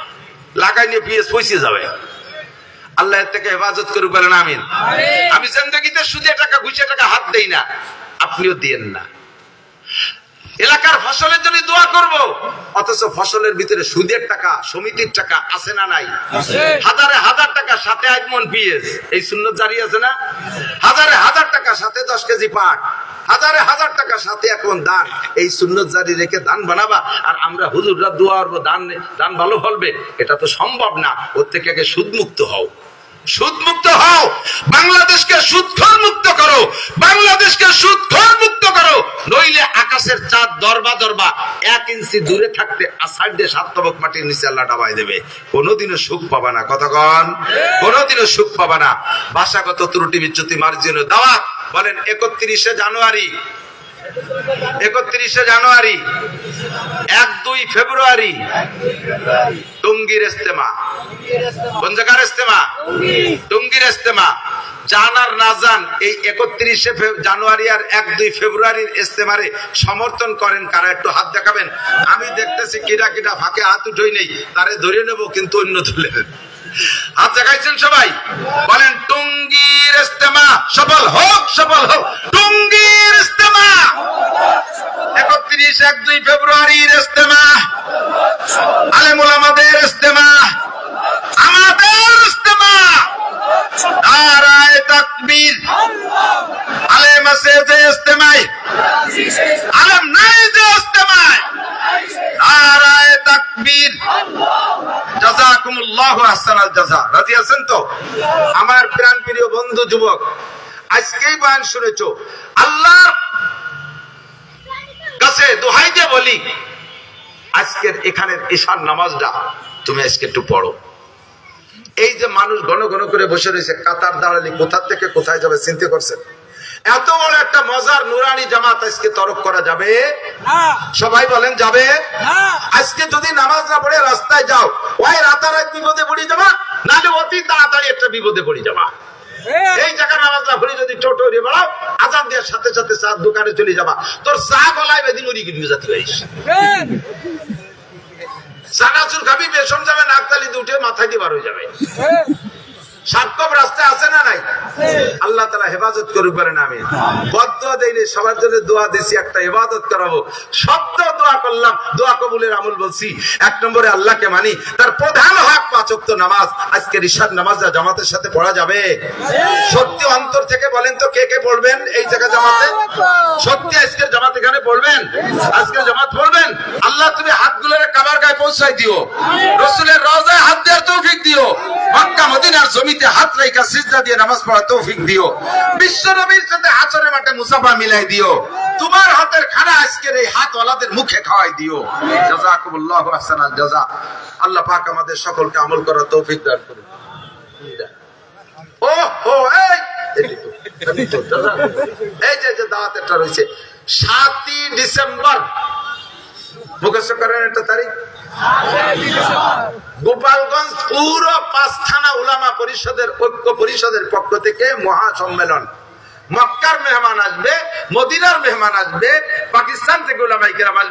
লাগাই নিয়ে পিএস পয়সে যাবে। আল্লাহ এর থেকে হেফাজত করে বলেন আমিন। আমি জিন্দেগিতে সুদে টাকা ঘুষে টাকা হাত দেই না, আপনিও দিয়েন না। এলাকার ফসলের জন্য দোয়া করব, অথচ ফসলের ভিতরে সুদের টাকা, সমিতির টাকা আছে না নাই? হাজারে হাজার টাকা সাথে 1 মণ পিএস, এই সুন্নত জারি আছে না? হাজারে হাজার টাকা সাথে 10 কেজি পাট, হাজারে হাজার টাকা সাথে 1 মণ ধান, এই সুন্নত জারি রেখে ধান বানাবা। আর আমরা হুজুররা দোয়া করবো ধান ভালো ফলবে, এটা তো সম্ভব না। ওর থেকে আগে সুদ মুক্ত হও, সুদ মুক্ত হও। বাংলাদেশকে সুদখোর মুক্ত করো, বাংলাদেশকে সুদখোর মুক্ত করো, নইলে আকাশের চাঁদ দরবা 1 ইঞ্চি দূরে থাকতে আষাঢ় দিয়ে 7 তবক মাটির নিচে আল্লাহ ডাবাই দেবে। কোনোদিনও সুখ পাবা না। কতক্ষণ? কোনোদিনও সুখ পাবা না। ভাষাগত ত্রুটি বিচ্যুতি মার্জিন দাওয়াত বলেন 31শে জানুয়ারি, 1-2 ফেব্রুয়ারি টঙ্গীর ইস্তেমা। কোন জায়গার ইস্তেমা? টঙ্গীর ইস্তেমা। জান আর না জান, এই 31শে জানুয়ারি আর 1-2 ফেব্রুয়ারির ইস্তেমারে সমর্থন করেন কারা? একটু হাত দেখাবেন। আমি দেখতেছি কিরা ফাঁকে হাত উঠই নেই, তারে ধরে নেব, কিন্তু অন্য তুলে হাত দেখাইছেন সবাই। বলেন টঙ্গীর ইস্তেমা সফল হোক, সফল হোক। টঙ্গীর ইস্তেমা 31-1-2 ফেব্রুয়ারির ইস্তেমা, আলেম ওলামাদের ইস্তেমা, আমাদের ইস্তেমা। নারায়ে তাকবীর। আলেম আছে যে ইস্তেমায়, আলেম নাই যে ইস্তেমায়। নারায়ে তাকবীর। জাযাকুমুল্লাহু আহসানাল জাযা। রাজি আছেন তো? আমার প্রাণ প্রিয় বন্ধু যুবক, আজকেই বয়ান শুনেছো, আল্লাহর কাছে দোহাই দিয়ে বলি, আজকের এখানের ঈশার নামাজটা তুমি আজকে একটু পড়ো। এই যে মানুষ ঘন ঘন করে বসে রয়েছে, কাতার দাঁড়ালি কোথা থেকে কোথায় যাবে চিন্তা করছেন? এত বড় একটা মজার নুরানি জামাত আজকে তরক করা যাবে? সবাই বলেন যাবে? আজকে যদি নামাজ না পড়ে রাস্তায় যাও, ওই রাতারাত বিপদে পড়ে যাবা, নাহলে অতি তাড়াতাড়ি একটা বিপদে পড়ে যাবা। এই জায়গায় নামাজ না পড়ে যদি টোটো দিয়ে বেড়াও, আজান দেওয়ার সাথে সাথে চা দোকানে চলে যাবা, তোর চা গলায় বেদিন উড়ি গিয়ে যাতে পারিস। চানাচুর খাবি, বেসন যাবে, নাকতালি উঠে মাথায় দিয়ে বার হয়ে যাবে। সাতকব রাস্তায় আছে না নাই? আল্লাহ তাআলা হেফাজত করুক বলেন আমিন। বদদুয়া দেইনি, সবার জন্য দোয়া দিছি, একটা ইবাদত করাবো। শব্দ দোয়া করলাম, দোয়া কবুলের আমল বলছি। 1 নম্বরে আল্লাহকে মানি, তার প্রধান হক 5 ওয়াক্ত নামাজ। আজকে ঈশার নামাজটা জামাতের সাথে পড়া যাবে? সত্যি অন্তর থেকে বলেন তো, কে কে পড়বেন এই জায়গা জামাতে? সত্যি আজকের জামাত এখানে পড়বেন? আজকের জামাত পড়বেন? আল্লাহ তুমি হাতগুলোর কাবার গায়ে পৌঁছাই দিও, রাসূলের রওজায় হাত দেওয়ার তৌফিক দিও, মক্কা মদিনার জমিতে হাত রাইখা সিজদা দিয়ে নামাজ পড়ার তৌফিক দিও, বিশ্ব নবীর সাথে হাসরের মাঠে মুসাফা মিলাই দিও, তোমার হাতের খানা আজকের এই হাতওয়ালাদের মুখে খাওয়াই দিও। জাযাকুমুল্লাহু আহসানাল জাযা। আল্লাহ পাক আমাদের সকলকে আমল করার তৌফিক দান করুন। এই যে দাওয়াতটা রয়েছে 7ই ডিসেম্বর, মুখস্থ করেন একটা তারিখ। গোপালগঞ্জ পুরো 5 থানা উলামা পরিষদের ঐক্য পরিষদের পক্ষ থেকে মহাসম্মেলন। মক্কার মেহমান আসবে, মদিনার মেহমান আসবে, পাকিস্তান থেকে উলামায়ে কেরাম আসবে।